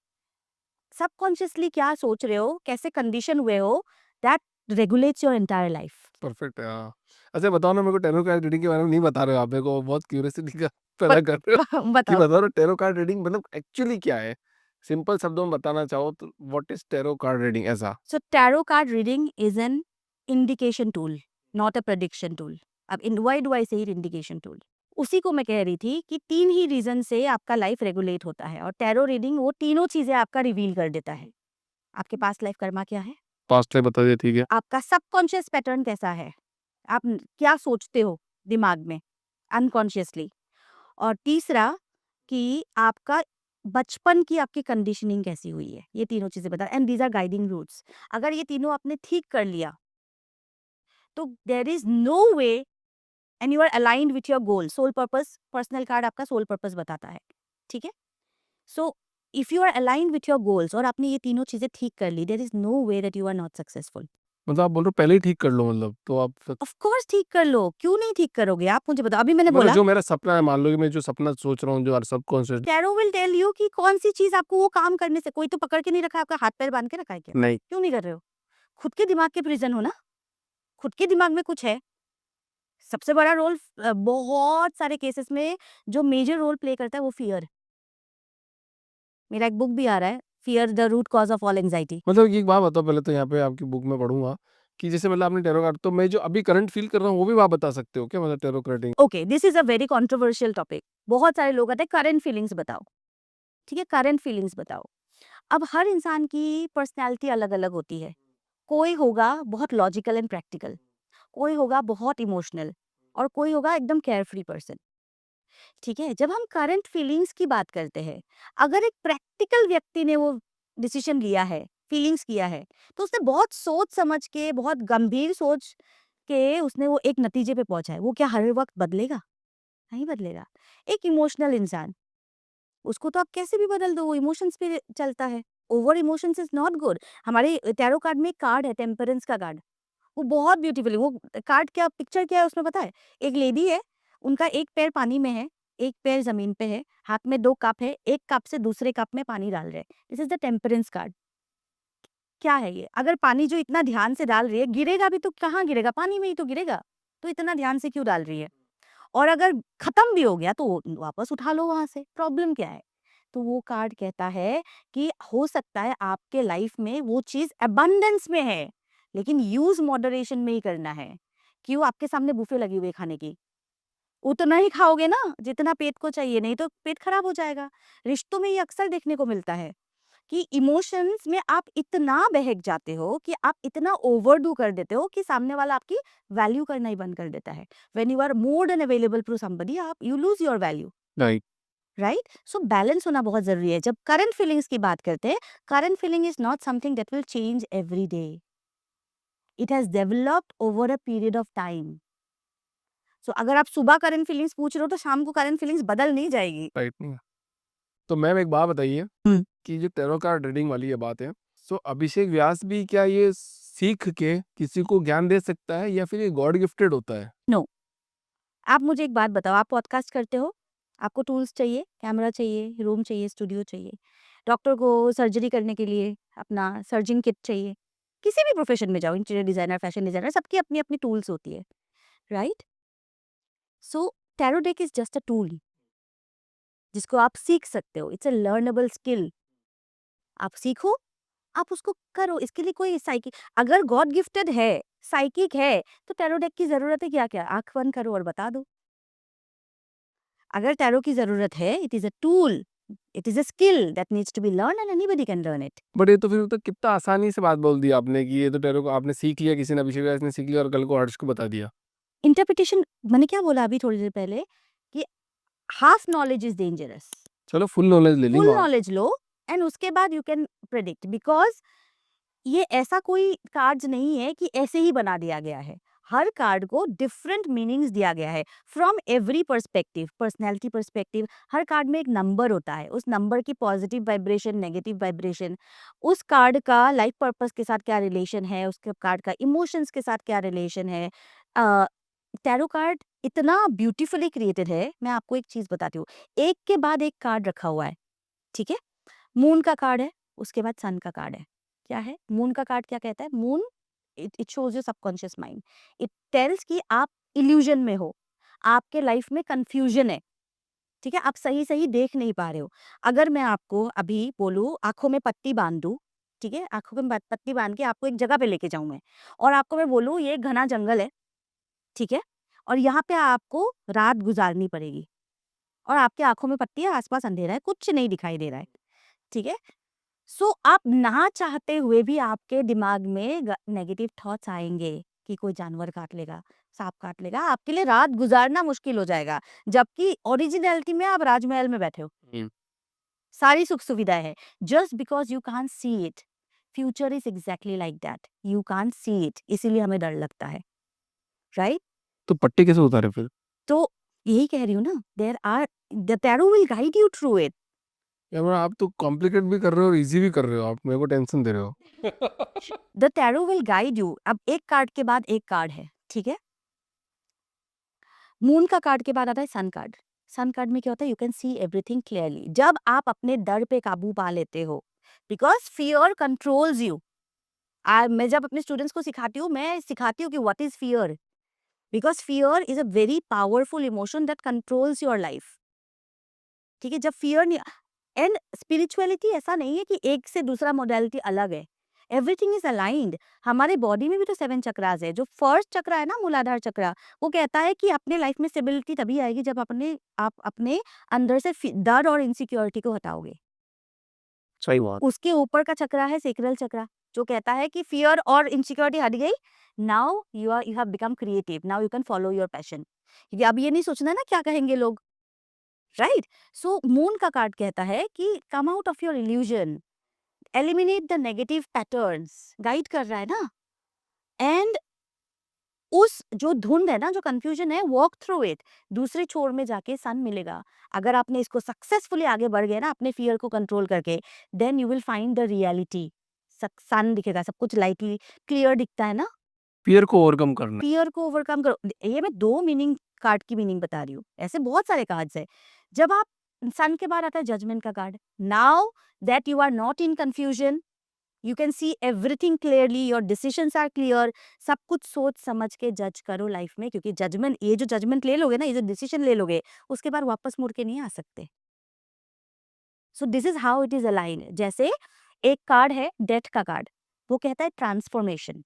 सबकॉन्शियसली क्या सोच रहे हो, कैसे कंडीशन हुए हो, that regulates your entire life. Perfect है, हाँ। अच्छा बताओ ना, मेरे को टैरो कार्ड रीडिंग के बारे में नहीं बता रहे हो आप, मेरे को बहुत क्यूरियोसिटी का बत पैदा कर रहे हो कि बताओ। बताओ ना टैरो कार्ड रीडिंग मतलब एक्चुअली क्या है? सिंपल शब्दों में बताना चाहो तो what is tarot card reading ऐसा? So tarot card reading is an indication tool, not a prediction tool. अब इन व्हाई डू आई से इंडिकेशन टूल, उसी को मैं कह रही थी कि 3 ही रीजन से आपका लाइफ रेगुलेट होता है, और टैरो रीडिंग वो तीनों चीजें आपका रिवील कर देता है। आपके पास लाइफ कर्मा क्या है, पास्ट लाइफ बता दिया, ठीक है। आपका सबकॉन्शियस पैटर्न कैसा है, आप क्या सोचते हो दिमाग में अनकॉन्शियसली, और तीसरा कि आपका बचपन की आपकी कंडीशनिंग कैसी हुई है। ये तीनों चीजें बता, and these are guiding roots. अगर ये तीनों आपने ठीक कर लिया, तो there is no way, and you are aligned with your goal, soul purpose. Personal card आपका सोल पर्पस बताता है, ठीक है? So if you are aligned with your goals और आपने ये तीनों चीजें ठीक कर ली, there is no way that you are not successful. मतलब आप बोल रहे हो पहले ही ठीक कर लो, मतलब तो आप ऑफ कोर्स ठीक कर लो, क्यों नहीं ठीक करोगे? आप मुझे बताओ, अभी मैंने मतलब बोला जो मेरा सपना है, मान लो कि मैं जो सपना सोच रहा हूँ, जो subconscious tarot will tell you कि कौन सी चीज आपको वो काम करने से, कोई तो पकड़ के नहीं रखा है, आपका हाथ पैर बांध के रखा है क्या? नहीं, क्यों नहीं कर रहे हो? खुद के दिमाग के प्रिजन हो ना, खुद के दिमाग में कुछ है। सबसे बड़ा रोल बहुत सारे केसेस में जो मेजर रोल प्ले करता है वो फियर। मेरा एक बुक भी आ रहा है, fear the root cause of all anxiety. मतलब एक बात बताओ, पहले तो यहाँ पे आपकी बुक में पढ़ूंगा कि जैसे मतलब आपने टैरो कार्ड, तो मैं जो अभी करंट फील कर रहा हूँ वो भी आप बता सकते हो क्या, मतलब tarot carding? Okay, this is a very controversial topic. बहुत सारे लोग कहते हैं करंट फीलिंग्स बताओ, ठीक है? करंट फीलिंग्स बताओ। अब हर इंसान की पर्सनैलिटी अलग अलग होती है। कोई होगा बहुत लॉजिकल एंड प्रैक्टिकल, कोई होगा बहुत इमोशनल, और कोई होगा एकदम केयरफ्री पर्सन, ठीक है? जब हम करंट फीलिंग्स की बात करते हैं, अगर एक प्रैक्टिकल व्यक्ति ने वो डिसीजन लिया है, फीलिंग्स किया है, तो उसने बहुत सोच समझ के, बहुत गंभीर सोच के उसने वो एक नतीजे पे पहुंचा है। वो क्या हर वक्त बदलेगा? नहीं बदलेगा। एक इमोशनल इंसान, उसको तो आप कैसे भी बदल दो, वो इमोशंस पे चलता है। Over emotions is not good. हमारे टैरो कार्ड में एक कार्ड है, टेम्परेंस का कार्ड, वो बहुत ब्यूटीफुल है। वो कार्ड क्या पिक्चर क्या है उसमें पता है? एक लेडी है, उनका एक पैर पानी में है, एक पैर ज़मीन पे है, हाथ में 2 कप है, एक कप से दूसरे कप में पानी डाल रहे हैं। This is the temperance card. क्या है ये? अगर पानी जो इतना ध्यान से डाल रही है, गिरेगा भी तो कहाँ गिरेगा? पानी में ही तो गिरेगा। तो इतना ध्यान से क्यों डाल रही है? और अगर खत्म भी हो गया तो वापस उठा लो वहाँ से, प्रॉब्लम क्या है? तो वो कार्ड कहता है कि हो सकता है आपके लाइफ में वो चीज़ अबंडेंस में है, लेकिन यूज़ मॉडरेशन में ही करना है। क्यों? आपके सामने बुफे लगी हुई है खाने की, उतना ही खाओगे ना जितना पेट को चाहिए, नहीं तो पेट खराब हो जाएगा। रिश्तों में ये अक्सर देखने को मिलता है कि इमोशंस में आप इतना बहक जाते हो कि आप इतना ओवरडू कर देते हो कि सामने वाला आपकी वैल्यू करना ही बंद कर देता है। When you are more than available to somebody, आप you lose your value, right. Right? So balance होना बहुत जरूरी है। जब करंट फीलिंग्स की बात करते हैं, current feeling is not something that will change every day, it has developed over a period of time. So अगर आप सुबह करंट फीलिंग्स पूछ रहे हो तो शाम को करंट फीलिंग्स बदल नहीं जाएगी। राइट नहीं है। तो मैम एक बात बताइए हम्म। कि जो टैरो कार्ड रीडिंग वाली ये बात है, सो अभिषेक व्यास भी क्या ये सीख के किसी को ज्ञान दे सकता है या फिर ये गॉड गिफ्टेड होता है? नो, आप मुझे एक बात बताओ, आप पॉडकास्ट करते हो, आपको टूल्स चाहिए, कैमरा चाहिए, रूम चाहिए, स्टूडियो चाहिए, डॉक्टर को सर्जरी करने के लिए अपना सर्जिंग किट चाहिए, किसी भी प्रोफेशन में जाओ, इंटीरियर डिजाइनर, फैशन डिजाइनर, सबकी अपनी अपनी टूल्स होती है, right? So tarot deck is just a tool जिसको आप सीख सकते हो, इट्स अ लर्नेबल स्किल। आप सीखो, आप उसको करो, इसके लिए कोई साइकिक, अगर गॉड गिफ्टेड है, साइकिक है, तो टैरो डेक की जरूरत है क्या? क्या आंख बंद करो और बता दो। अगर टैरो की जरूरत है, it is a tool, it is a skill that needs to be learn and anybody can learn it. But ये तो फिर तो कितना आसानी से बात बोल दी आपने कि ये तो टैरो को आपने सीख लिया, किसी ने अभिषेक व्यास ने सीख लिया और कल को हर्ष को बता दिया। इंटरप्रिटेशन, मैंने क्या बोला अभी थोड़ी देर पहले कि हाफ नॉलेज इज डेंजरस, चलो फुल नॉलेज ले ली फुल वहाँ। नॉलेज लो एंड उसके बाद यू कैन प्रेडिक्ट, बिकॉज ये ऐसा कोई कार्ड्स नहीं है कि ऐसे ही बना दिया गया है। हर कार्ड को डिफरेंट मीनिंग्स दिया गया है from every perspective, personality perspective. Her card में एक नंबर होता है, उस नंबर की पॉजिटिव वाइब्रेशन, नेगेटिव वाइब्रेशन, उस कार्ड का लाइफ पर्पस के साथ क्या रिलेशन है, उसके कार्ड का इमोशंस के साथ क्या रिलेशन है। टैरो कार्ड इतना ब्यूटीफुली क्रिएटेड है, मैं आपको एक चीज बताती हूँ। एक के बाद एक कार्ड रखा हुआ है, ठीक है? मून का कार्ड है, उसके बाद सन का कार्ड है। क्या है मून का कार्ड? क्या कहता है moon? It shows your subconscious mind, it tells कि आप इल्यूजन में हो, आपके लाइफ में कंफ्यूजन है, ठीक है? आप सही सही देख नहीं पा रहे हो। अगर मैं आपको अभी बोलूं आंखों में पट्टी बांध दूं, ठीक है, आंखों में पट्टी बांध के आपको एक जगह पे लेके जाऊं मैं, और आपको मैं बोलूं ये एक घना जंगल है, ठीक है, और यहाँ पे आपको रात गुजारनी पड़ेगी, और आपके आंखों में पट्टी है, आसपास अंधेरा है, कुछ नहीं दिखाई दे रहा है, ठीक है? सो आप ना चाहते हुए भी आपके दिमाग में नेगेटिव थॉट्स आएंगे कि कोई जानवर काट लेगा, सांप काट लेगा, आपके लिए रात गुजारना मुश्किल हो जाएगा, जबकि ओरिजिनलिटी में आप राजमहल में बैठे हो, सारी सुख सुविधाएं है। Just because you can see it, future is exactly like that, you can see it, इसीलिए हमें डर लगता है, राइट? तो पट्टी कैसे उतारे फिर? तो यही कह रही हूँ ना, there are, the tarot will guide you through it. या मतलब आप तो कॉम्प्लिकेट भी कर रहे हो और इजी भी कर रहे हो, आप मेरे को टेंशन दे रहे हो। The tarot will guide you. अब एक कार्ड के बाद एक कार्ड है, ठीक है? मून का कार्ड के बाद आता है सन कार्ड। सन कार्ड में क्या होता है? You can see everything clearly. जब आप अपने डर पे काबू पा लेते हो, बिकॉज फियर कंट्रोल्स यू। मैं जब अपने स्टूडेंट्स को सिखाती हूँ, मैं सिखाती हूँ कि what is fear, because fear is a very powerful emotion that controls your life, ठीक है? जब फियर नहीं, एंड स्पिरिचुअलिटी ऐसा नहीं है कि एक से दूसरा मोडालिटी अलग है, एवरीथिंग इज अलाइंड। हमारे बॉडी में भी तो 7 चक्रास है। जो फर्स्ट चक्रा है ना, मूलाधार चक्रा, वो कहता है कि अपने लाइफ में स्टेबिलिटी तभी आएगी जब आप अपने अंदर से डर और इनसिक्योरिटी को हटाओगे। सही बात। उसके ऊपर का चक्रा है सेक्रल चक्रा, जो कहता है कि फियर और इनसिक्योरिटी हट गई, now you have become creative, now you can follow your passion. क्योंकि अब ये नहीं सोचना ना क्या कहेंगे लोग, राइट? सो मून का कार्ड कहता है कि कम out of your illusion, eliminate the negative patterns, guide कर रहा है ना। एंड उस जो धुंध है ना, जो कंफ्यूजन है, वॉक थ्रू इट, दूसरे छोर में जाके सन मिलेगा। अगर आपने इसको सक्सेसफुली आगे बढ़ गए ना अपने फियर को कंट्रोल करके, then you will find the reality. Sun दिखेगा, सब कुछ लाइटली क्लियर दिखता है ना। फियर को ओवरकम करना। फियर को ओवरकम करो, ये मैं 2 मीनिंग, कार्ड की मीनिंग बता रही हूँ, ऐसे बहुत सारे कार्ड्स है। जब आप सन के बाद आता है जजमेंट का card, now that you are not in confusion, you can see everything clearly, your decisions are clear, सब कुछ सोच समझ के जज करो लाइफ में, क्योंकि जजमेंट, ये जो जजमेंट ले लोगे ना, ये जो डिसीजन ले लोगे, उसके बाद वापस मुड़ के नहीं आ सकते। सो this is how it is align. जैसे एक कार्ड है डेथ का कार्ड, वो कहता है ट्रांसफॉर्मेशन।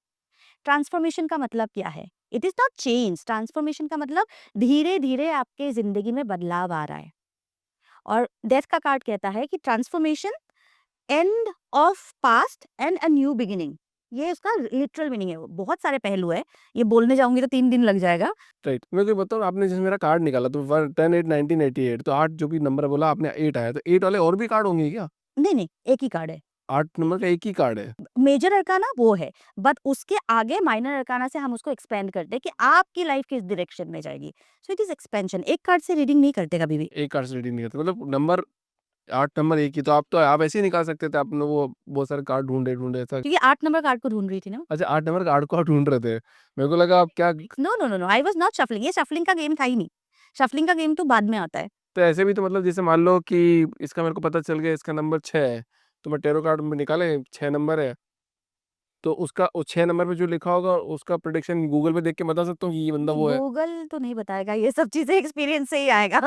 ट्रांसफॉर्मेशन का मतलब क्या है? It is not change, transformation का मतलब धीरे धीरे आपके जिंदगी में बदलाव आ रहा है। और डेथ का कार्ड कहता है कि transformation end of past and a new beginning, ये उसका लिटरल मीनिंग है। बहुत सारे पहलू है, ये बोलने जाऊंगी तो 3 दिन लग जाएगा। राइट। मेरे को बताओ, आपने जैसे मेरा कार्ड निकाला तो 10/8/1988, तो 8 जो भी नंबर बोला आपने 8 आया, तो 8 वाले और भी कार्ड होंगे क्या? नहीं नहीं, एक ही कार्ड है। 8 नंबर का एक ही कार्ड है? मेजर अरकाना वो है, बट उसके आगे माइनर अरकाना से हम उसको एक्सपेंड करते हैं कि आपकी लाइफ किस डायरेक्शन में जाएगी। So it is expansion. एक कार्ड से रीडिंग नहीं करते कभी भी। एक कार्ड से रीडिंग नहीं करते, मतलब नंबर 8 नंबर एक ही, तो आप ऐसे ही निकाल सकते थे, आपने वो बहुत सारे कार्ड ढूंढे ढूंढे ऐसा? क्योंकि 8 नंबर कार्ड को ढूंढ रही थी ना। अच्छा, 8 नंबर कार्ड को आप ढूंढ रहे थे, मेरे को लगा आप क्या। No no no no, I was not shuffling. ये शफलिंग का गेम था ही नहीं। शफलिंग का गेम तो बाद में आता है। तो ऐसे भी तो मतलब जैसे मान लो कि इसका मेरे को पता चल गया इसका नंबर 6 है, तो मैं टैरो कार्ड में निकाले 6 नंबर है, तो उसका 6 नंबर पे जो लिखा होगा उसका प्रेडिक्शन गूगल पे देख के बता सकता हूँ कि ये बंदा वो है? गूगल तो नहीं बताएगा, ये सब चीजें एक्सपीरियंस से ही आएगा।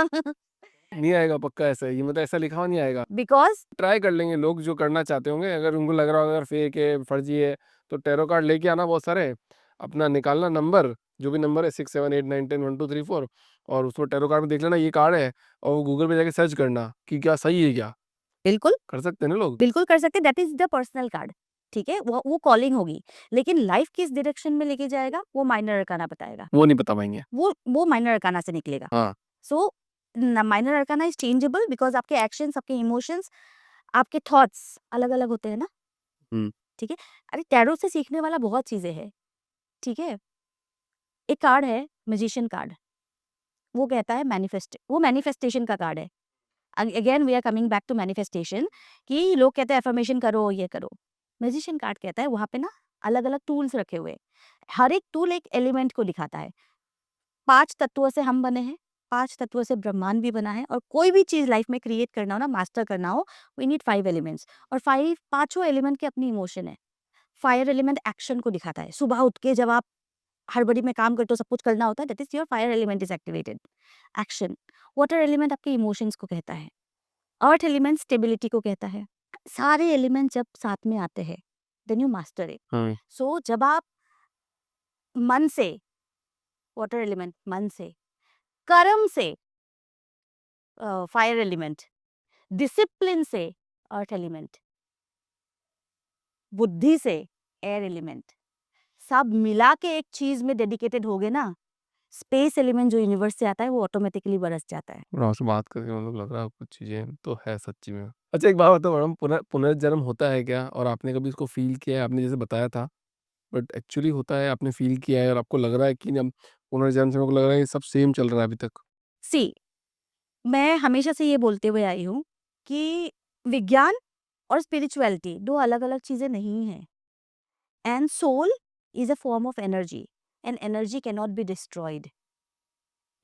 नहीं आएगा पक्का ऐसा? ये मतलब ऐसा लिखा हुआ नहीं आएगा? बिकॉज ट्राई कर लेंगे लोग जो करना चाहते होंगे, अगर उनको लग रहा होगा अगर फेक है फर्जी है, तो टैरो कार्ड लेके आना बहुत सारे, अपना निकालना नंबर, जो भी नंबर है 6 7 8 9 10 1 2 3 4, और उसमें टैरो कार्ड में देख लेना ये कार्ड है, और वो गूगल पे जाके सर्च करना कि क्या सही है क्या। बिल्कुल कर सकते हैं ना लोग? बिल्कुल कर सकते, that is the personal card. ठीक है, वो कॉलिंग होगी, लेकिन लाइफ किस डायरेक्शन में लेके जाएगा वो माइनर अरकाना बताएगा। वो नहीं बता पाएंगे। वो माइनर अरकाना से निकलेगा। हाँ। सो minor arcana is changeable because आपके एक्शंस, आपके इमोशंस, आपके थॉट्स अलग अलग होते हैं ना। हम्म। ठीक है। अरे टैरो से सीखने वाला बहुत चीजें हैं। ठीक है। एक कार्ड है मैजिशियन कार्ड, वो कहता है वो मैनिफेस्टेशन का कार्ड है। Again we are coming back to manifestation, कि लोग कहते हैं अफर्मेशन करो, ये करो। मैजिशियन कार्ड कहता है वहां पे ना अलग अलग टूल्स रखे हुए हैं। हर एक टूल एक एलिमेंट को दिखाता है। 5 तत्वों से हम बने हैं, 5 तत्वों से ब्रह्मांड भी बना है, और कोई भी चीज लाइफ में क्रिएट करना हो ना, मास्टर करना हो, वी नीड 5 एलिमेंट्स। और 5 एलिमेंट के अपनी इमोशन है। फायर एलिमेंट एक्शन को दिखाता है। सुबह उठ के जब आप हड़बड़ी में काम करते हो, सब कुछ करना होता है, that is your fire element is activated, action. Water element आपके इमोशंस को कहता है। अर्थ एलिमेंट स्टेबिलिटी को कहता है। सारे एलिमेंट जब साथ में आते हैं, देन यू मास्टर इट। हाँ। सो जब आप मन से, वाटर एलिमेंट मन से, कर्म से फायर एलिमेंट, डिसिप्लिन से अर्थ एलिमेंट, बुद्धि से एयर एलिमेंट, सब मिला के एक चीज में डेडिकेटेड हो गए ना, स्पेस एलिमेंट जो यूनिवर्स से आता है वो ऑटोमेटिकली बरस जाता है। और आपसे बात करके मतलब लग रहा है कुछ चीजें तो है सच्ची में। अच्छा, एक बात बताओ मैडम, पुनर्जन्म होता है क्या, और आपने कभी इसको फील किया है? आपने जैसे बताया था, बट एक्चुअली होता है, आपने फील किया है और आपको लग रहा है कि जब पुनर्जन्म से मेरे को लग रहा है ये सब सेम चल रहा है अभी तक? सी, मैं हमेशा से ये बोलते हुए आई हूँ कि विज्ञान और स्पिरिचुअलिटी 2 अलग-अलग चीजें नहीं हैं। And soul is a form of energy, and energy can not be destroyed.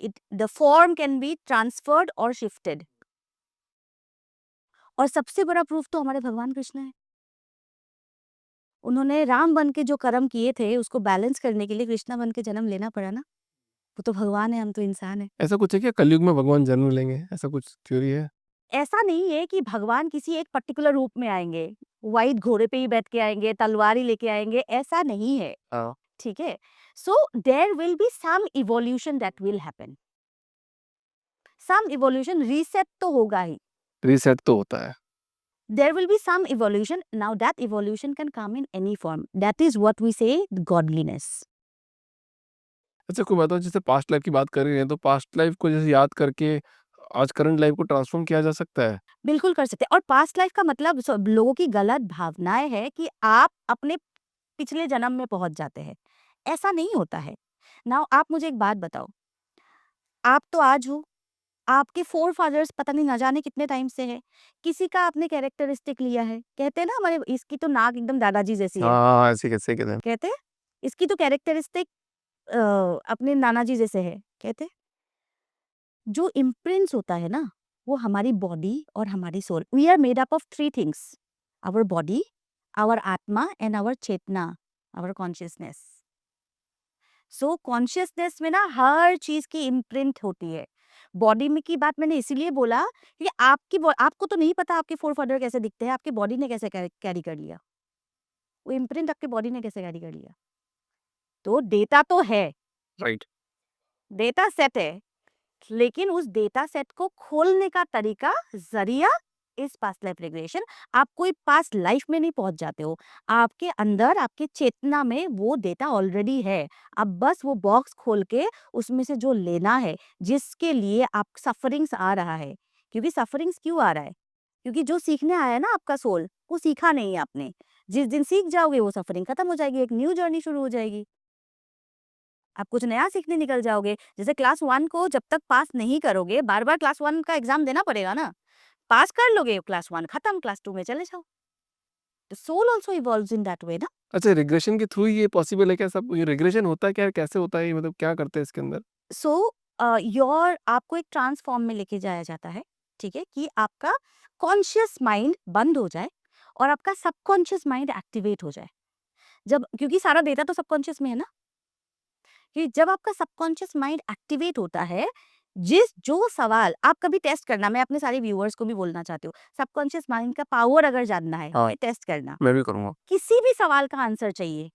It the form can be transferred और शिफ्टेड। और सबसे बड़ा प्रूफ तो हमारे भगवान कृष्ण है। उन्होंने राम बन के जो कर्म किए थे, उसको बैलेंस करने के लिए कृष्णा बन के जन्म लेना पड़ा ना। वो तो भगवान है, हम तो इंसान हैं। ऐसा कुछ है क्या, कलयुग में भगवान जन्म लेंगे, ऐसा कुछ थ्योरी है? ऐसा नहीं है कि भगवान किसी एक पर्टिकुलर रूप में आएंगे, व्हाइट घोड़े पे ही बैठ के आएंगे, तलवार ही लेके आएंगे, ऐसा नहीं है। हाँ। ठीक है। So there will be some evolution that will happen. Some evolution, reset तो होगा ही। रीसेट तो होता है। There will be some evolution. Now that evolution can come in any form. That is what we say godliness. अच्छा, कोई बताओ, जैसे past life की बात कर रहे हैं, तो पास्ट लाइफ को जैसे याद करके आज करंट लाइफ को ट्रांसफॉर्म किया जा सकता है? बिल्कुल कर सकते हैं। और पास्ट लाइफ का मतलब सब लोगों की गलत भावनाएं है कि आप अपने पिछले जन्म में पहुंच जाते हैं। ऐसा नहीं होता है। नाउ आप मुझे एक बात बताओ, आप तो आज हो, आपके फोर फादर्स पता नहीं ना जाने कितने टाइम से है। किसी का आपने कैरेक्टरिस्टिक लिया है, कहते हैं ना हमारे इसकी तो नाक एकदम दादाजी जैसी है। हाँ, ऐसे कैसे कहते हैं? कहते हैं इसकी तो कैरेक्टरिस्टिक अपने नाना जी जैसे है, कहते हैं। जो इम्प्रिंट्स होता है ना, वो हमारी बॉडी और हमारी soul. We are made up of 3 things, our body, our आत्मा and our chetna, our consciousness. So consciousness में ना हर चीज की इम्प्रिंट होती है। बॉडी में की बात मैंने इसीलिए बोला कि आपको तो नहीं पता आपके फोर फादर कैसे दिखते हैं, आपके बॉडी ने कैसे कैरी कर लिया, वो इम्प्रिंट आपके बॉडी ने कैसे कैरी कर लिया। तो डेटा तो है, राइट। डेटा सेट है, लेकिन उस डेटा सेट को खोलने का तरीका, जरिया इज पास्ट लाइफ रिग्रेशन। आप कोई पास्ट लाइफ में नहीं पहुंच जाते हो, आपके अंदर, आपके चेतना में वो डेटा ऑलरेडी है। अब बस वो बॉक्स खोल के उसमें से जो लेना है, जिसके लिए आप सफरिंग्स आ रहा है। क्योंकि सफरिंग्स क्यों आ रहा है? क्योंकि जो सीखने आया है ना आपका सोल, वो सीखा नहीं है आपने। जिस दिन सीख जाओगे वो सफरिंग खत्म हो जाएगी, एक न्यू जर्नी शुरू हो जाएगी। आप कुछ नया सीखने निकल जाओगे। जैसे क्लास 1 को जब तक पास नहीं करोगे, बार-बार क्लास 1 का एग्ज़ाम देना पड़ेगा ना। पास कर लोगे क्लास 1 खत्म, क्लास 2 में चले जाओ। तो soul also evolves in that way ना। अच्छा, रिग्रेशन के थ्रू ये पॉसिबल है क्या सब? ये रिग्रेशन होता है क्या? कैसे होता है ये? मतलब क्या करते हैं इसके अंदर? सो योर आपको एक ट्रांस फॉर्म में लेके जाया जाता है, ठीक है? कि आपका कॉन्शियस माइंड बंद हो जाए और आपका सबकॉन्शियस माइंड एक्टिवेट हो जाए। जब क्योंकि सारा डेटा तो सबकॉन्शियस में है ना। कि जब आपका सबकॉन्शियस माइंड एक्टिवेट होता है, जिस जो सवाल आप कभी टेस्ट करना, मैं अपने सारे व्यूअर्स को भी बोलना चाहती हूँ, सबकॉन्शियस माइंड का पावर अगर जानना है, हाँ। टेस्ट करना। मैं भी करूँगा। किसी भी सवाल का आंसर चाहिए,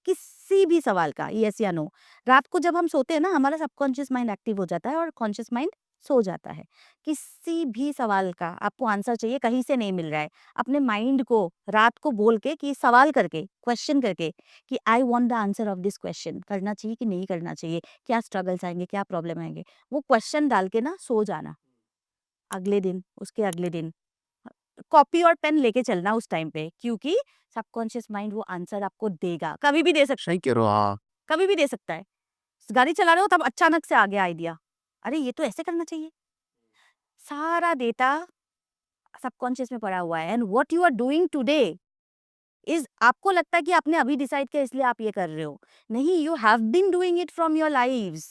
किसी भी सवाल का, येस या नो। रात को जब हम सोते हैं ना, हमारा सबकॉन्शियस माइंड एक्टिव हो जाता है और कॉन्शियस माइंड सो जाता है। किसी भी सवाल का आपको आंसर चाहिए, कहीं से नहीं मिल रहा है, अपने माइंड को रात को बोल के, कि सवाल करके, क्वेश्चन करके, कि I want the answer of this question, करना चाहिए कि नहीं करना चाहिए, क्या स्ट्रगल्स आएंगे, क्या प्रॉब्लम आएंगे, वो क्वेश्चन डाल के ना सो जाना। अगले दिन, उसके अगले दिन कॉपी और पेन लेके चलना उस टाइम पे, क्योंकि सबकॉन्शियस माइंड वो आंसर आपको देगा, कभी भी दे सकता है। सही कह रहे हो, हाँ। कभी भी दे सकता है। गाड़ी चला रहे हो तब अचानक से आ गया आइडिया, अरे ये तो ऐसे करना चाहिए। सारा डेटा सबकॉन्शियस में पड़ा हुआ है, and what you are doing today is, आपको लगता है कि आपने अभी डिसाइड किया इसलिए आप ये कर रहे हो, नहीं, you have been doing it from your lives.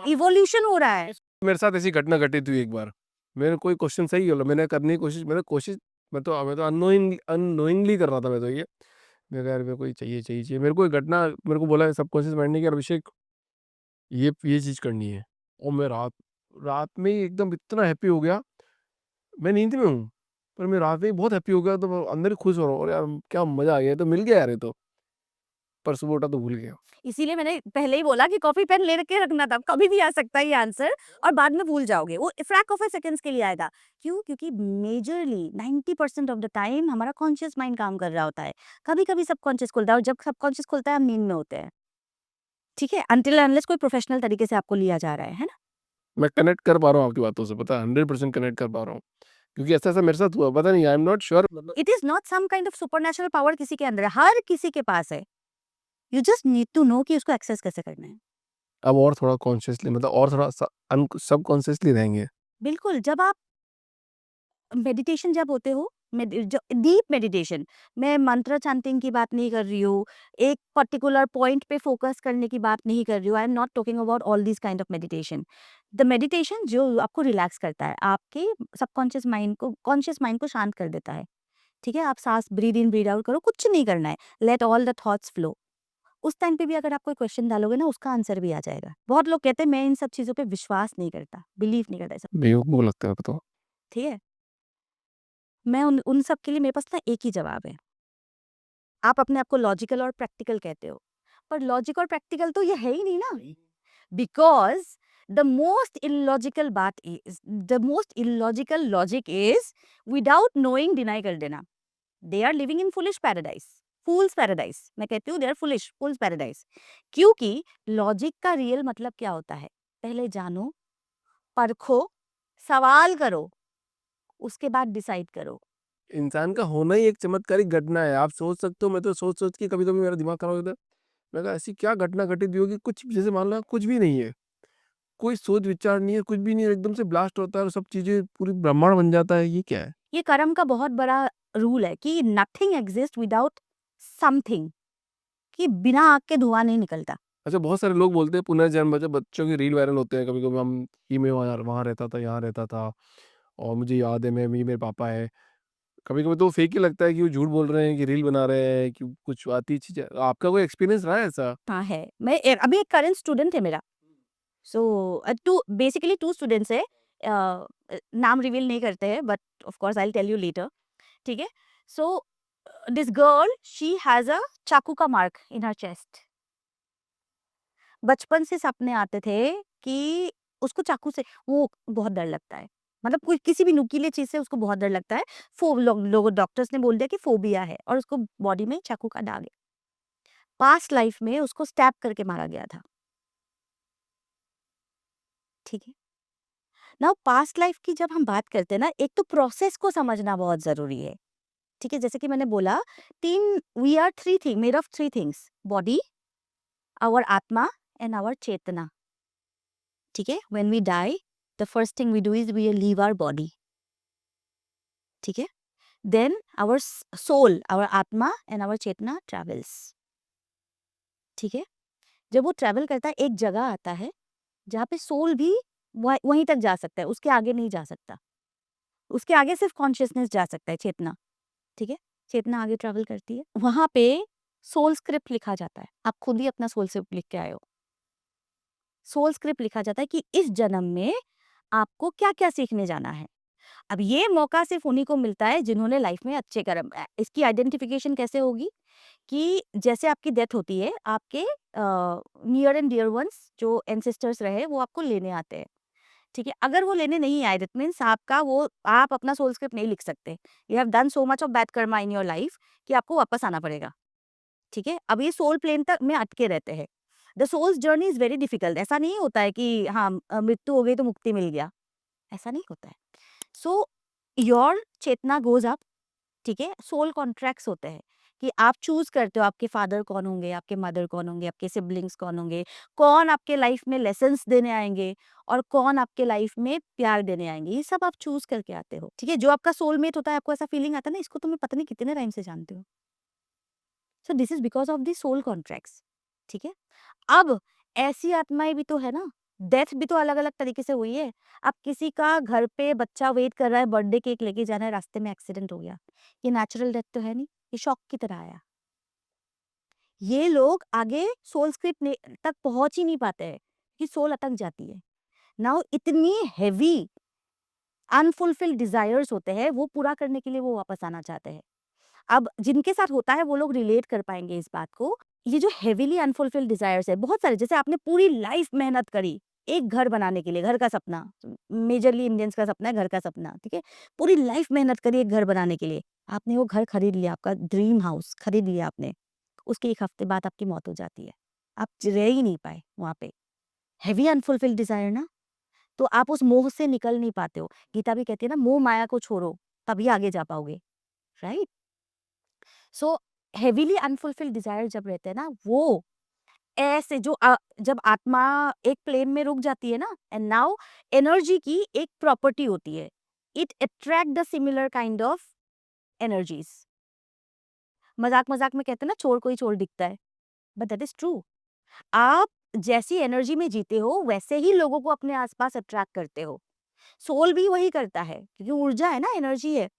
Evolution हो रहा है। मेरे साथ ऐसी घटना घटी थी एक बार। मेरे कोई क्वेश्चन सही बोला, मैंने करने की कोशिश, मैं तो अननोइंगली कर रहा था मैं तो ये। मैं कहा यार मेरे को ये चाहिए। मेरे को एक घटना, मेरे को बोला सबकॉन्शियस माइंड ने कि यार अभिषेक, ये चीज़ करनी है। और मैं रात रात में ही एकदम इतना हैप्पी हो गया। मैं नींद में हूँ, पर मैं रात में ही बहुत हैप्पी हो गया, तो मैं अंदर ही खुश हो रहा हूँ, अरे यार क्या मज़ा आ गया, ये तो मिल गया यार ये तो। पर सुबह उठा तो भूल गया। इसीलिए मैंने पहले ही बोला कि कॉपी पेन ले के रखना था, कभी भी आ सकता है ये आंसर, और बाद में भूल जाओगे, वो फ्रैक ऑफ ए सेकंड्स के लिए आएगा। क्यों? क्योंकि मेजरली 90% ऑफ द टाइम हमारा कॉन्शियस माइंड काम कर रहा होता है। कभी कभी सबकॉन्शियस खुलता है, और जब सबकॉन्शियस खुलता है हम नींद में होते हैं, ठीक है, अनटिल अनलेस कोई प्रोफेशनल तरीके से आपको लिया जा रहा है ना। मैं कनेक्ट कर पा रहा हूँ आपकी बातों से, पता है 100% कनेक्ट कर पा रहा हूँ। क्योंकि ऐसा-ऐसा मेरे साथ हुआ, पता नहीं, आई एम नॉट श्योर मतलब। It is not some kind of supernatural power किसी के अंदर है, हर किसी के पास है। You just need to know कि उसको एक्सेस कैसे करना है। अब और थोड़ा कॉन्शियसली, मतलब और थोड़ा सा सबकॉन्शियसली रहेंगे। बिल्कुल, जब आप मेडिटेशन जब होते हो, डीप मेडिटेशन, मैं मंत्र चैंटिंग की बात नहीं कर रही हूँ, एक पर्टिकुलर पॉइंट पे फोकस करने की बात नहीं कर रही हूँ, आई am not talking about all this kind of meditation. The meditation जो आपको रिलैक्स करता है, आपके सबकॉन्शियस माइंड को, कॉन्शियस माइंड को शांत कर देता है, ठीक है? आप सांस ब्रीद इन ब्रीद आउट करो, कुछ नहीं करना है, let all the thoughts flow. उस टाइम पे भी अगर आप कोई क्वेश्चन डालोगे ना, उसका आंसर भी आ जाएगा। बहुत लोग कहते हैं मैं इन सब चीज़ों पे विश्वास नहीं करता, बिलीव नहीं करता ये सब, बेवकूफ लगता है तो। ठीक है? मैं उन उन सब के लिए मेरे पास ना एक ही जवाब है। आप अपने आप को लॉजिकल और प्रैक्टिकल कहते हो, पर लॉजिक और प्रैक्टिकल तो ये है ही नहीं ना। Because the most illogical logic is without knowing deny कर देना। They are living in foolish paradise, fools paradise. मैं कहती हूँ they are foolish, fools paradise. क्योंकि लॉजिक का रियल मतलब क्या होता है? पहले जानो, परखो, सवाल करो, उसके बाद डिसाइड करो। इंसान का होना ही एक चमत्कारिक घटना है। आप सोच सकते हो, मैं तो सोच-सोच के कभी-कभी मेरा दिमाग खराब हो जाता है। मैं कहा ऐसी क्या घटना घटित भी होगी, कुछ जैसे मान लो कुछ भी नहीं है। कोई सोच विचार नहीं है, कुछ भी नहीं है, एकदम से ब्लास्ट होता है और सब चीज़ें पूरी ब्रह्मांड बन जाता है, ये क्या है? ये कर्म का बहुत बड़ा रूल है कि नथिंग एग्जिस्ट विदाउट समथिंग, कि बिना आग के धुआं नहीं निकलता। अच्छा, बहुत सारे लोग बोलते हैं पुनर्जन्म, जब बच्चों के रील वायरल होते हैं, कभी-कभी हम कि मैं वहाँ वहाँ रहता था, यहाँ रहता था और मुझे याद है, मैं ये मेरे पापा है। कभी-कभी तो फेक ही लगता है कि वो झूठ बोल रहे हैं, कि रील बना रहे हैं, कि कुछ आती चीज़ है। आपका कोई एक्सपीरियंस रहा है ऐसा? हाँ है, अभी एक करंट स्टूडेंट है मेरा। सो टू बेसिकली 2 स्टूडेंट्स है, नाम रिवील नहीं करते हैं, but of course I will tell you later, ठीक है? So this girl she has a चाकू का मार्क इन हर चेस्ट। बचपन से सपने आते थे कि उसको चाकू से, वो बहुत डर लगता है। मतलब कोई किसी भी नुकीले चीज से उसको बहुत डर लगता है। लोग डॉक्टर्स ने बोल दिया कि फोबिया है और उसको बॉडी में चाकू का दाग है। पास्ट लाइफ में उसको स्टैब करके मारा गया था। ठीक है। नाउ पास्ट लाइफ की जब हम बात करते हैं ना, एक तो प्रोसेस को समझना बहुत जरूरी है। ठीक है, जैसे कि मैंने बोला, तीन we are three thing made of three things: body, our आत्मा एंड आवर चेतना। ठीक है, when we die the first thing we do is we leave our body. ठीक है, देन आवर सोल, आवर आत्मा एंड आवर चेतना travels. ठीक है, जब वो ट्रेवल करता है एक जगह आता है जहाँ पे सोल भी वहीं तक जा सकता है, उसके आगे नहीं जा सकता। उसके आगे सिर्फ कॉन्शियसनेस जा सकता है, चेतना। ठीक है, चेतना आगे ट्रेवल करती है, वहां पे सोल स्क्रिप्ट लिखा जाता है। आप खुद ही अपना सोल स्क्रिप्ट लिख के आए हो। सोल स्क्रिप्ट लिखा जाता है कि इस जन्म में आपको क्या क्या सीखने जाना है। अब ये मौका सिर्फ उन्हीं को मिलता है जिन्होंने लाइफ में अच्छे कर्म। इसकी आइडेंटिफिकेशन कैसे होगी कि जैसे आपकी डेथ होती है, आपके नियर एंड डियर वंस जो एंसेस्टर्स रहे वो आपको लेने आते हैं। ठीक है, अगर वो लेने नहीं आए, दैट मीन्स आपका वो आप अपना सोल स्क्रिप्ट नहीं लिख सकते। You have done so much of bad Karma in your life कि आपको वापस आना पड़ेगा। ठीक है, अब ये सोल प्लेन तक में अटके रहते हैं। The soul's journey is very difficult. ऐसा नहीं होता है कि हाँ मृत्यु हो गई तो मुक्ति मिल गया, ऐसा नहीं होता है। सो योर चेतना गोज अप। ठीक है, सोल कॉन्ट्रैक्ट्स होते हैं कि आप चूज करते हो आपके फादर कौन होंगे, आपके मदर कौन होंगे, आपके सिबलिंग्स कौन होंगे, कौन आपके लाइफ में लेसन्स देने आएंगे और कौन आपके लाइफ में प्यार देने आएंगे। ये सब आप चूज करके आते हो। ठीक है, जो आपका सोलमेट होता है, आपको ऐसा फीलिंग आता है ना, इसको तो मैं पता नहीं कितने टाइम से जानती हूँ। So this is because of the soul contracts. ठीक है, अब ऐसी आत्माएं भी तो है ना, डेथ भी तो अलग अलग तरीके से हुई है। अब किसी का घर पे बच्चा वेट कर रहा है, बर्थडे केक लेके जाना है, रास्ते में एक्सीडेंट हो गया, ये नेचुरल डेथ तो है नहीं, ये शॉक की तरह आया। ये लोग आगे सोल स्क्रिप्ट तक पहुंच ही नहीं पाते हैं कि सोल अटक जाती है। नाउ इतनी हैवी अनफुलफिल्ड डिजायर्स होते हैं, वो पूरा करने के लिए वो वापस आना चाहते हैं। अब जिनके साथ होता है वो लोग रिलेट कर पाएंगे इस बात को। ये जो हेवीली अनफुलफिल्ड डिजायर्स है, बहुत सारे, जैसे आपने पूरी लाइफ मेहनत करी एक घर बनाने के लिए, घर का सपना, मेजरली इंडियंस का सपना है घर का सपना। ठीक है, पूरी लाइफ मेहनत करी एक घर बनाने के लिए, आपने वो घर खरीद लिया, आपका ड्रीम हाउस खरीद लिया आपने, उसके एक हफ्ते बाद आपकी मौत हो जाती है, आप रह ही नहीं पाए वहां पे। हैवी अनफुलफिल्ड डिजायर ना, तो आप उस मोह से निकल नहीं पाते हो। गीता भी कहती है ना, मोह माया को छोड़ो तभी आगे जा पाओगे। राइट। सो हेवीली अनफुलफिल्ड डिजायर जब रहते हैं ना, वो ऐसे जो जब आत्मा एक प्लेन में रुक जाती है ना, एंड नाउ एनर्जी की एक प्रॉपर्टी होती है, it attract the similar kind of energies. मजाक मजाक में कहते हैं ना, चोर को ही चोर दिखता है, बट दैट इज ट्रू। आप जैसी एनर्जी में जीते हो वैसे ही लोगों को अपने आसपास अट्रैक्ट करते हो। सोल भी वही करता है, क्योंकि ऊर्जा है ना, एनर्जी है।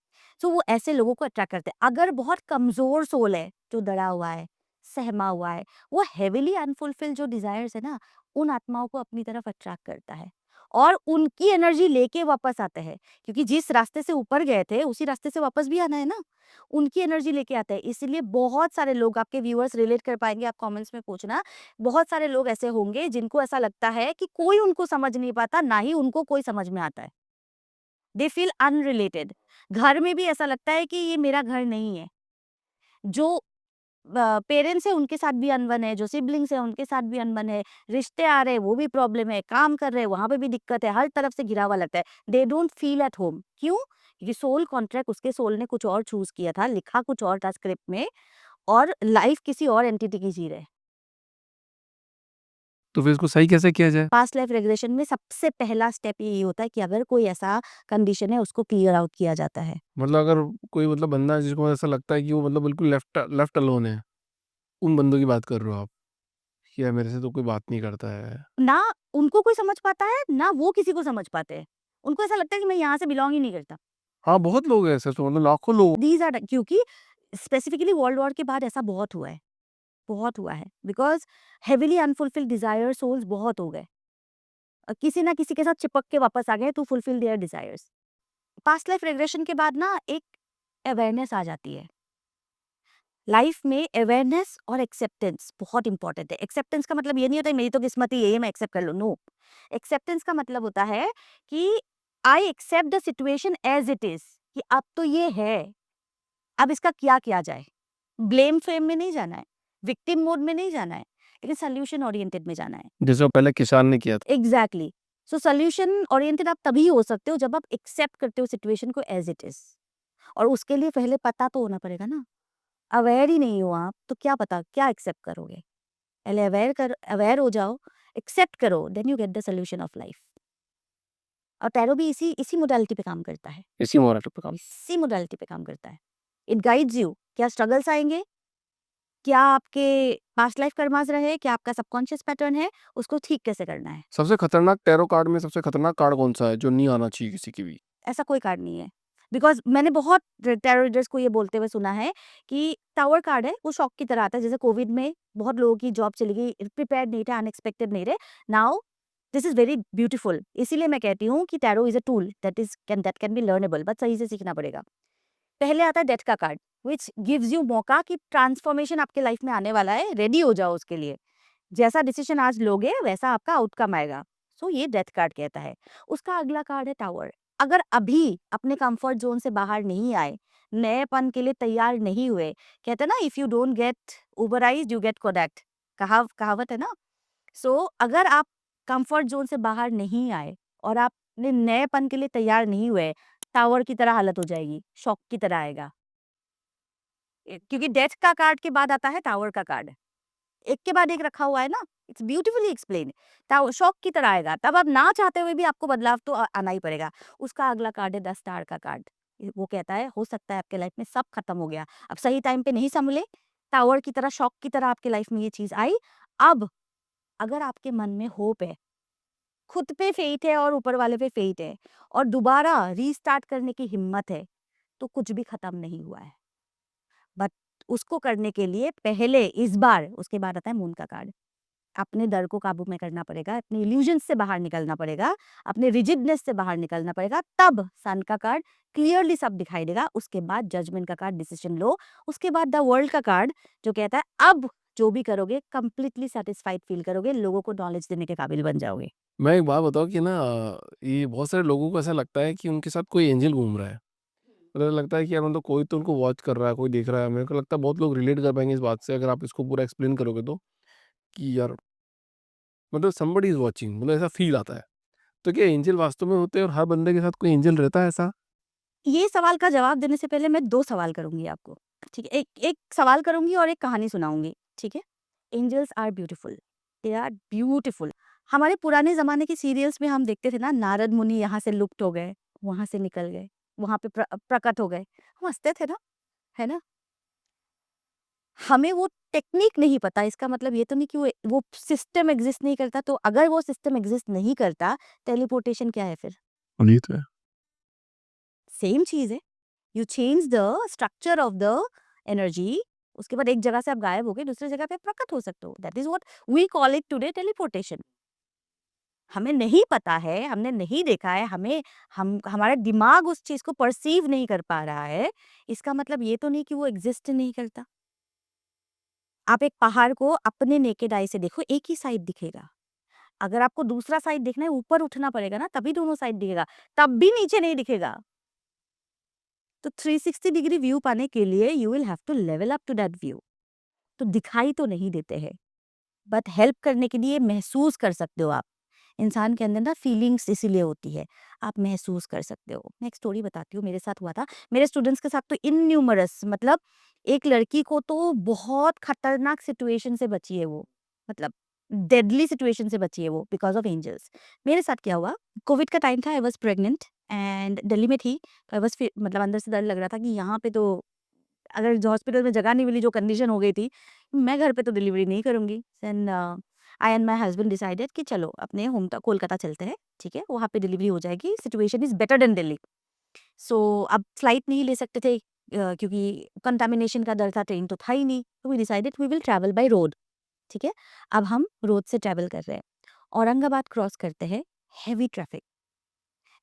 सो वो ऐसे लोगों को अट्रैक्ट करते हैं। अगर बहुत कमजोर सोल है, जो डरा हुआ है, सहमा हुआ है, वो हेविली अनफुलफिल्ड जो डिजायर्स है ना, उन आत्माओं को अपनी तरफ अट्रैक्ट करता है और उनकी एनर्जी लेके वापस आते हैं, क्योंकि जिस रास्ते से ऊपर गए थे उसी रास्ते से वापस भी आना है ना, उनकी एनर्जी लेके आते हैं। इसीलिए बहुत सारे लोग, आपके व्यूअर्स रिलेट कर पाएंगे, आप कमेंट्स में पूछना, बहुत सारे लोग ऐसे होंगे जिनको ऐसा लगता है कि कोई उनको समझ नहीं पाता, ना ही उनको कोई समझ में आता है। They feel unrelated. घर में भी ऐसा लगता है कि ये मेरा घर नहीं है। जो पेरेंट्स है उनके साथ भी अनबन है, जो सिबलिंग्स है उनके साथ भी अनबन है, रिश्ते आ रहे हैं वो भी प्रॉब्लम है, काम कर रहे हैं वहां पे भी दिक्कत है, हर तरफ से घिरा हुआ लगता है। They don't feel at home. क्यों? क्योंकि सोल कॉन्ट्रैक्ट, उसके सोल ने कुछ और चूज किया था, लिखा कुछ और था स्क्रिप्ट में, और लाइफ किसी और एंटिटी की जी रहे। तो फिर इसको सही कैसे किया जाए? पास्ट लाइफ रिग्रेशन में सबसे पहला स्टेप यही होता है कि अगर कोई ऐसा कंडीशन है उसको क्लियर आउट किया जाता है। मतलब अगर कोई मतलब बंदा है जिसको ऐसा लगता है कि वो मतलब बिल्कुल लेफ्ट लेफ्ट अलोन है, उन बंदों की बात कर रहे हो आप, कि यार मेरे से तो कोई बात नहीं करता है। ना उनको कोई समझ पाता है, ना वो किसी को समझ पाते हैं। उनको ऐसा लगता है कि मैं यहाँ से बिलॉन्ग ही नहीं करता। हाँ, बहुत लोग हैं ऐसे, तो मतलब लाखों लोग। दीज आर, क्योंकि स्पेसिफिकली वर्ल्ड वॉर के बाद ऐसा बहुत हुआ है, because heavily unfulfilled desire souls बहुत हो गए, किसी ना किसी के साथ चिपक के वापस आ गए to fulfil their desires. Past life regression के बाद ना एक अवेयरनेस आ जाती है लाइफ में। अवेयरनेस और एक्सेप्टेंस बहुत इंपॉर्टेंट है। एक्सेप्टेंस का मतलब ये नहीं होता है मेरी तो किस्मत ही यही है मैं एक्सेप्ट कर लूँ, नो। एक्सेप्टेंस का मतलब होता है कि I accept the situation as it is, कि अब तो ये है, अब इसका क्या किया जाए। ब्लेम फेम में नहीं जाना है, विक्टिम मोड में नहीं जाना है, लेकिन सोल्यूशन ओरिएंटेड में जाना है। जैसे वो पहले किसान ने किया था। एग्जैक्टली। सो सोल्यूशन ओरिएंटेड आप तभी हो सकते हो जब आप एक्सेप्ट करते हो सिचुएशन को एज इट इज, और उसके लिए पहले पता तो होना पड़ेगा ना। अवेयर ही नहीं हो आप तो क्या पता क्या एक्सेप्ट करोगे। पहले अवेयर हो जाओ, एक्सेप्ट करो, then you get the solution of life. और टैरो भी इसी इसी मोडालिटी पे काम करता है, इसी मोरल पे काम। इसी मोडालिटी पे काम करता है। इट गाइड्स यू, क्या स्ट्रगल्स आएंगे, क्या आपके पास्ट लाइफ कर्मास रहे, क्या आपका सबकॉन्शियस पैटर्न है, उसको ठीक कैसे करना है। सबसे खतरनाक टैरो कार्ड में सबसे खतरनाक कार्ड कौन सा है जो नहीं आना चाहिए किसी की भी? ऐसा कोई कार्ड नहीं है, बिकॉज मैंने बहुत टैरो रीडर्स को ये बोलते हुए सुना है कि टावर कार्ड है वो शॉक की तरह आता है। जैसे कोविड में बहुत लोगों की जॉब चली गई, प्रिपेयर्ड नहीं थे, अनएक्सपेक्टेड नहीं थे। Now this is very beautiful. इसीलिए मैं कहती हूँ कि tarot is a tool that can be learnable, but सही से सीखना पड़ेगा। पहले आता है डेथ का कार्ड, विच गिव्स यू मौका कि ट्रांसफॉर्मेशन आपके लाइफ में आने वाला है, रेडी हो जाओ उसके लिए। जैसा डिसीजन आज लोगे वैसा आपका आउटकम आएगा। सो ये डेथ कार्ड कहता है। उसका अगला कार्ड है टावर। अगर अभी अपने कंफर्ट जोन से बाहर नहीं आए, नएपन के लिए तैयार नहीं हुए, कहते हैं ना, if you don't get uberised you get Kodaked, कहावत है ना। सो अगर आप कंफर्ट जोन से बाहर नहीं आए और आपने नएपन के लिए तैयार नहीं हुए, टावर की तरह हालत हो जाएगी, शॉक की तरह आएगा। क्योंकि डेथ का कार्ड के बाद आता है टावर का कार्ड, एक के बाद एक रखा हुआ है ना। It's beautifully explain. शॉक की तरह आएगा, तब आप ना चाहते हुए भी आपको बदलाव तो आना ही पड़ेगा। उसका अगला कार्ड है 10 स्टार का कार्ड। वो कहता है हो सकता है आपके लाइफ में सब खत्म हो गया, अब सही टाइम पे नहीं संभले, टावर की तरह शॉक की तरह आपके लाइफ में ये चीज आई। अब अगर आपके मन में होप है, खुद पे फेथ है और ऊपर वाले पे फेथ है, और दोबारा रीस्टार्ट करने की हिम्मत है, तो कुछ भी खत्म नहीं हुआ है। बट उसको करने के लिए पहले इस बार, उसके बाद आता है मून का कार्ड। अपने डर को काबू में करना पड़ेगा, अपने इल्यूजन्स से बाहर निकलना पड़ेगा, अपने रिजिडनेस से बाहर निकलना पड़ेगा, तब सन का कार्ड क्लियरली सब दिखाई देगा। उसके बाद जजमेंट का कार्ड, डिसीजन लो। उसके बाद द वर्ल्ड का कार्ड जो कहता है अब जो भी करोगे कंप्लीटली सेटिस्फाइड फील करोगे, लोगों को नॉलेज देने के काबिल बन जाओगे। मैं एक बात बताऊँ कि ना, ये बहुत सारे लोगों को ऐसा लगता है कि उनके साथ कोई एंजल घूम रहा है। मतलब लगता है कि यार मतलब कोई तो उनको वॉच कर रहा है, कोई देख रहा है। मेरे को लगता है बहुत लोग रिलेट कर पाएँगे इस बात से अगर आप इसको पूरा एक्सप्लेन करोगे तो, कि यार मतलब समबडी इज़ वाचिंग, मतलब ऐसा फ़ील आता है। तो क्या एंजल वास्तव में होते हैं और हर बंदे के साथ कोई एंजल रहता है ऐसा? ये सवाल का जवाब देने से पहले मैं 2 सवाल करूँगी आपको, ठीक है? एक एक सवाल करूँगी और एक कहानी सुनाऊँगी, ठीक है? Angels are beautiful, they are beautiful. हमारे पुराने ज़माने के सीरियल्स में हम देखते थे ना, नारद मुनि यहाँ से लुप्त हो गए, वहाँ से निकल गए, वहाँ पे प्रकट हो गए। हम हँसते थे ना, है ना? हमें वो टेक्नीक नहीं पता, इसका मतलब ये तो नहीं कि वो सिस्टम एग्ज़िस्ट नहीं करता। तो अगर वो सिस्टम एग्ज़िस्ट नहीं करता, टेलीपोर्टेशन क्या है फिर? ये तो है। सेम चीज़ है। You change the structure of the energy, उसके बाद एक जगह से आप गायब हो गए, दूसरी जगह पे प्रकट हो सकते हो। That is what we call it today teleportation. हमें नहीं पता है, हमने नहीं देखा है, हम हमारा दिमाग उस चीज को परसीव नहीं कर पा रहा है, इसका मतलब ये तो नहीं कि वो एग्जिस्ट नहीं करता। आप एक पहाड़ को अपने नेकेड आई से देखो, एक ही साइड दिखेगा। अगर आपको दूसरा साइड देखना है, ऊपर उठना पड़ेगा ना, तभी दोनों साइड दिखेगा, तब भी नीचे नहीं दिखेगा। तो 360 डिग्री व्यू पाने के लिए you will have to level up to that view. तो दिखाई तो नहीं देते हैं, बट हेल्प करने के लिए महसूस कर सकते हो आप। इंसान के अंदर ना फीलिंग्स इसीलिए होती है, आप महसूस कर सकते हो। मैं एक स्टोरी बताती हूँ, मेरे साथ हुआ था। मेरे स्टूडेंट्स के साथ तो इनन्यूमरस, मतलब एक लड़की को तो बहुत खतरनाक सिचुएशन से बची है वो, मतलब डेडली सिचुएशन से बची है वो, बिकॉज ऑफ एंजल्स। मेरे साथ क्या हुआ, कोविड का टाइम था, I was pregnant and Delhi में थी। तो आई वॉज, मतलब अंदर से डर लग रहा था कि यहाँ पे तो अगर जो हॉस्पिटल में जगह नहीं मिली, जो कंडीशन हो गई थी, मैं घर पे तो डिलीवरी नहीं करूँगी। Then I and my husband decided कि चलो अपने होम टाउन कोलकाता चलते हैं, ठीक है? वहाँ पे डिलीवरी हो जाएगी, situation is better than Delhi. So अब फ्लाइट नहीं ले सकते थे, क्योंकि कंटामिनेशन का डर था, ट्रेन तो था ही नहीं। तो we decided we will travel by road, ठीक है? अब हम रोड से ट्रैवल कर रहे हैं, औरंगाबाद क्रॉस करते हैं, हेवी ट्रैफिक।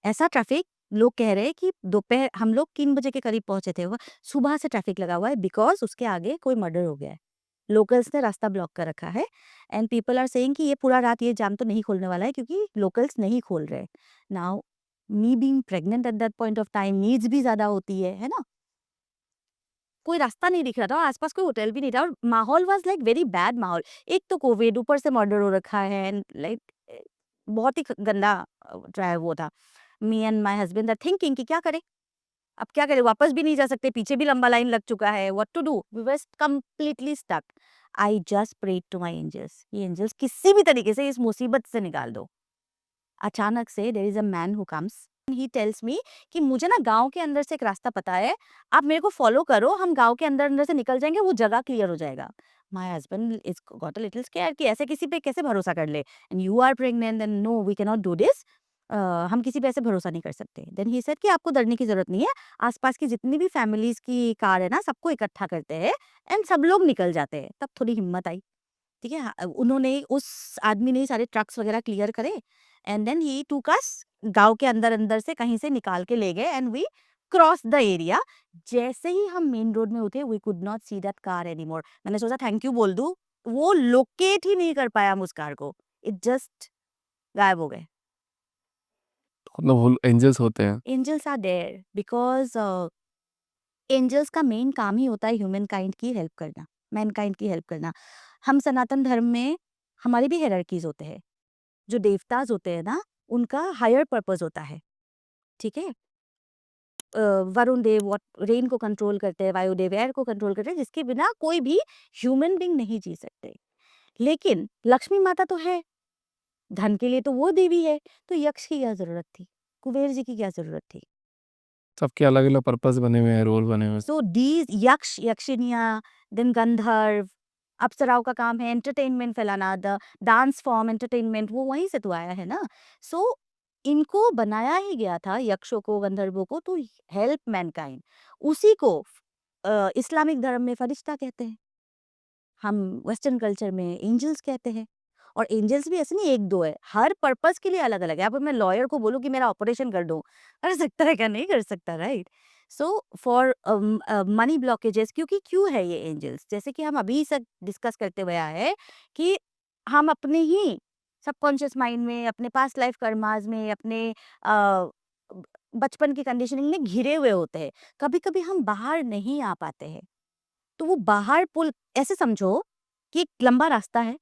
ऐसा ट्रैफिक, लोग कह रहे हैं कि दोपहर, हम लोग 3 बजे के करीब पहुंचे थे, वह सुबह से ट्रैफिक लगा हुआ है, बिकॉज उसके आगे कोई मर्डर हो गया है। लोकल्स ने रास्ता ब्लॉक कर रखा है एंड पीपल आर सेइंग कि ये पूरा रात ये जाम तो नहीं खोलने वाला है, क्योंकि लोकल्स नहीं खोल रहे। Now me being pregnant at that point of time, needs भी ज़्यादा होती है ना? कोई रास्ता नहीं दिख रहा था और आस-पास कोई होटल भी नहीं था और माहौल वाज़ लाइक वेरी बैड माहौल। एक तो कोविड, ऊपर से मर्डर हो रखा है एंड लाइक बहुत ही गंदा वो था। Me and my husband are thinking कि क्या करें? अब क्या करें? वापस भी नहीं जा सकते, पीछे भी लंबा लाइन लग चुका है, what to do? We were completely stuck. I just prayed to my angels, ये एंजल्स किसी भी तरीके से इस मुसीबत से निकाल दो। अचानक से there is a man who comes, he tells me कि मुझे ना गाँव के अंदर से एक रास्ता पता है, आप मेरे को फॉलो करो, हम गाँव के अंदर-अंदर से निकल जाएँगे, वो जगह क्लियर हो जाएगा। My husband is got a little scared कि ऐसे किसी पे कैसे भरोसा कर ले? And you are pregnant and no we can not do this. हम किसी पे ऐसे भरोसा नहीं कर सकते। देन ही सेड कि आपको डरने की ज़रूरत नहीं है, आस-पास की जितनी भी फैमिलीज़ की कार है ना, सबको इकट्ठा करते हैं एंड सब लोग निकल जाते हैं। तब थोड़ी हिम्मत आई। ठीक है? उन्होंने उस आदमी ने ही सारे ट्रक्स वगैरह क्लियर करे एंड देन ही टूक अस गाँव के अंदर-अंदर से कहीं से निकाल के ले गए and we cross the area. जैसे ही हम मेन रोड में उतरे we could not see that car anymore. मैंने सोचा थैंक यू बोल दूँ, वो लोकेट ही नहीं कर पाया हम उस कार को। इट जस्ट गायब हो गए। मतलब वो एंजल्स होते हैं। Angels are there because angels का मेन काम ही होता है ह्यूमन काइंड की हेल्प करना, मैनकाइंड की हेल्प करना। हम सनातन धर्म में हमारी भी हायरार्कीज़ होते हैं। जो देवताज़ होते हैं ना, उनका हायर पर्पस होता है, ठीक है? वरुण देव वॉट रेन को कंट्रोल करते हैं, वायुदेव एयर को कंट्रोल करते हैं, जिसके बिना कोई भी ह्यूमन बीइंग नहीं जी सकते। लेकिन लक्ष्मी माता तो है, धन के लिए तो वो देवी है, तो यक्ष की क्या ज़रूरत थी? कुबेर जी की क्या ज़रूरत थी? सबके अलग-अलग पर्पस बने हुए हैं, रोल बने हुए हैं। सो दीज़ यक्ष, यक्षिनियाँ, देन गंधर्व, अप्सराओं का काम है एंटरटेनमेंट फैलाना, द डांस फॉर्म एंटरटेनमेंट वो वहीं से तो आया है ना। सो इनको बनाया ही गया था यक्षों को, गंधर्वों को टू हेल्प मैनकाइंड। उसी को इस्लामिक धर्म में फरिश्ता कहते हैं, हम वेस्टर्न कल्चर में एंजल्स कहते हैं। और एंजल्स भी ऐसे नहीं 1-2 है, हर पर्पस के लिए अलग-अलग है। अब मैं लॉयर को बोलूँ कि मेरा ऑपरेशन कर दो, कर सकता है क्या? नहीं कर सकता, right? So for money blockages क्योंकि क्यों है ये एंजल्स? जैसे कि हम अभी तक डिस्कस करते हुए आए हैं कि हम अपने ही सबकॉन्शियस माइंड में, अपने पास्ट लाइफ कर्मास में, अपने अ, ब बचपन की कंडीशनिंग में घिरे हुए होते हैं। कभी-कभी हम बाहर नहीं आ पाते हैं। तो वो बाहर पुल ऐसे समझो कि एक लंबा रास्ता है,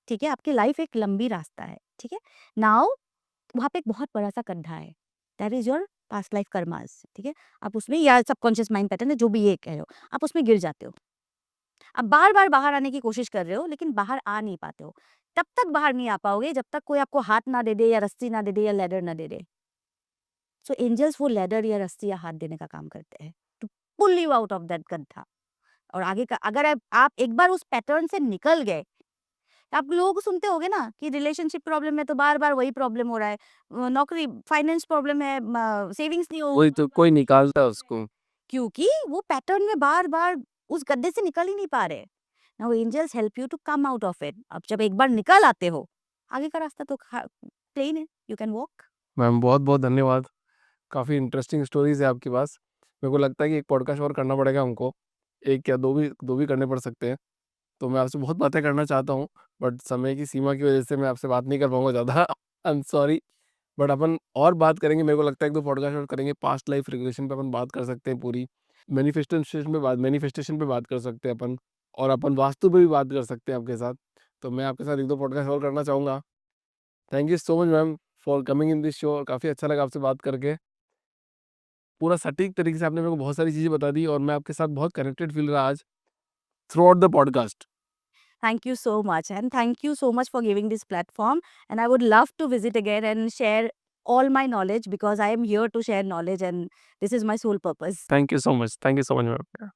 ठीक है? आपकी लाइफ एक लंबी रास्ता है, ठीक है? नाउ वहाँ पे एक बहुत बड़ा-सा गड्ढा है, that is your past life karmas, ठीक है? आप उसमें या सबकॉन्शियस माइंड पैटर्न है, जो भी ये कह रहे हो, आप उसमें गिर जाते हो। आप बार-बार बाहर आने की कोशिश कर रहे हो, लेकिन बाहर आ नहीं पाते हो। तब तक बाहर नहीं आ पाओगे, जब तक कोई आपको हाथ ना दे दे या रस्सी ना दे दे या लैडर ना दे दे। सो एंजल्स वो लैडर या रस्सी या हाथ देने का काम करते हैं, to pull you out of that गड्ढा। और आगे का अगर आप एक बार उस पैटर्न से निकल गए, आप लोगों को सुनते होंगे ना कि रिलेशनशिप प्रॉब्लम है तो बार-बार वही प्रॉब्लम हो रहा है। नौकरी फाइनेंस प्रॉब्लम है, सेविंग्स नहीं हो वही तो कोई निकालता है उसको। क्योंकि वो पैटर्न में बार-बार उस गड्ढे से निकल ही नहीं पा रहे। Now angels help you to come out of it. अब जब एक बार निकल आते हो, आगे का रास्ता तो प्लेन है, यू कैन वॉक। मैम बहुत-बहुत धन्यवाद। काफ़ी इंटरेस्टिंग स्टोरीज़ है आपके पास। मेरे को लगता है कि एक पॉडकास्ट और करना पड़ेगा हमको। 1 या 2 भी करने पड़ सकते हैं। तो मैं आपसे बहुत बातें करना चाहता हूँ, बट समय की सीमा की वज़ह से मैं आपसे बात नहीं कर पाऊँगा ज़्यादा। I am sorry. बट अपन और बात करेंगे, मेरे को लगता है 1-2 पॉडकास्ट और करेंगे, पास्ट लाइफ रिग्रेशन पे अपन बात कर सकते हैं पूरी। मैनिफेस्टेशन पे बात कर सकते हैं अपन, और अपन वास्तु पे भी बात कर सकते हैं आपके साथ। तो मैं आपके साथ 1-2 पॉडकास्ट और करना चाहूँगा। Thank you so much ma'am for coming in this show. काफ़ी अच्छा लगा आपसे बात करके। पूरा सटीक तरीके से आपने मेरे को बहुत सारी चीज़ें बता दी और मैं आपके साथ बहुत कनेक्टेड फ़ील रहा आज through out the podcast. Thank you so much, and thank you so much for giving this platform. And I would love to visit again and share all my knowledge because I am here to share knowledge, and this is my sole purpose. Thank you so much ma'am.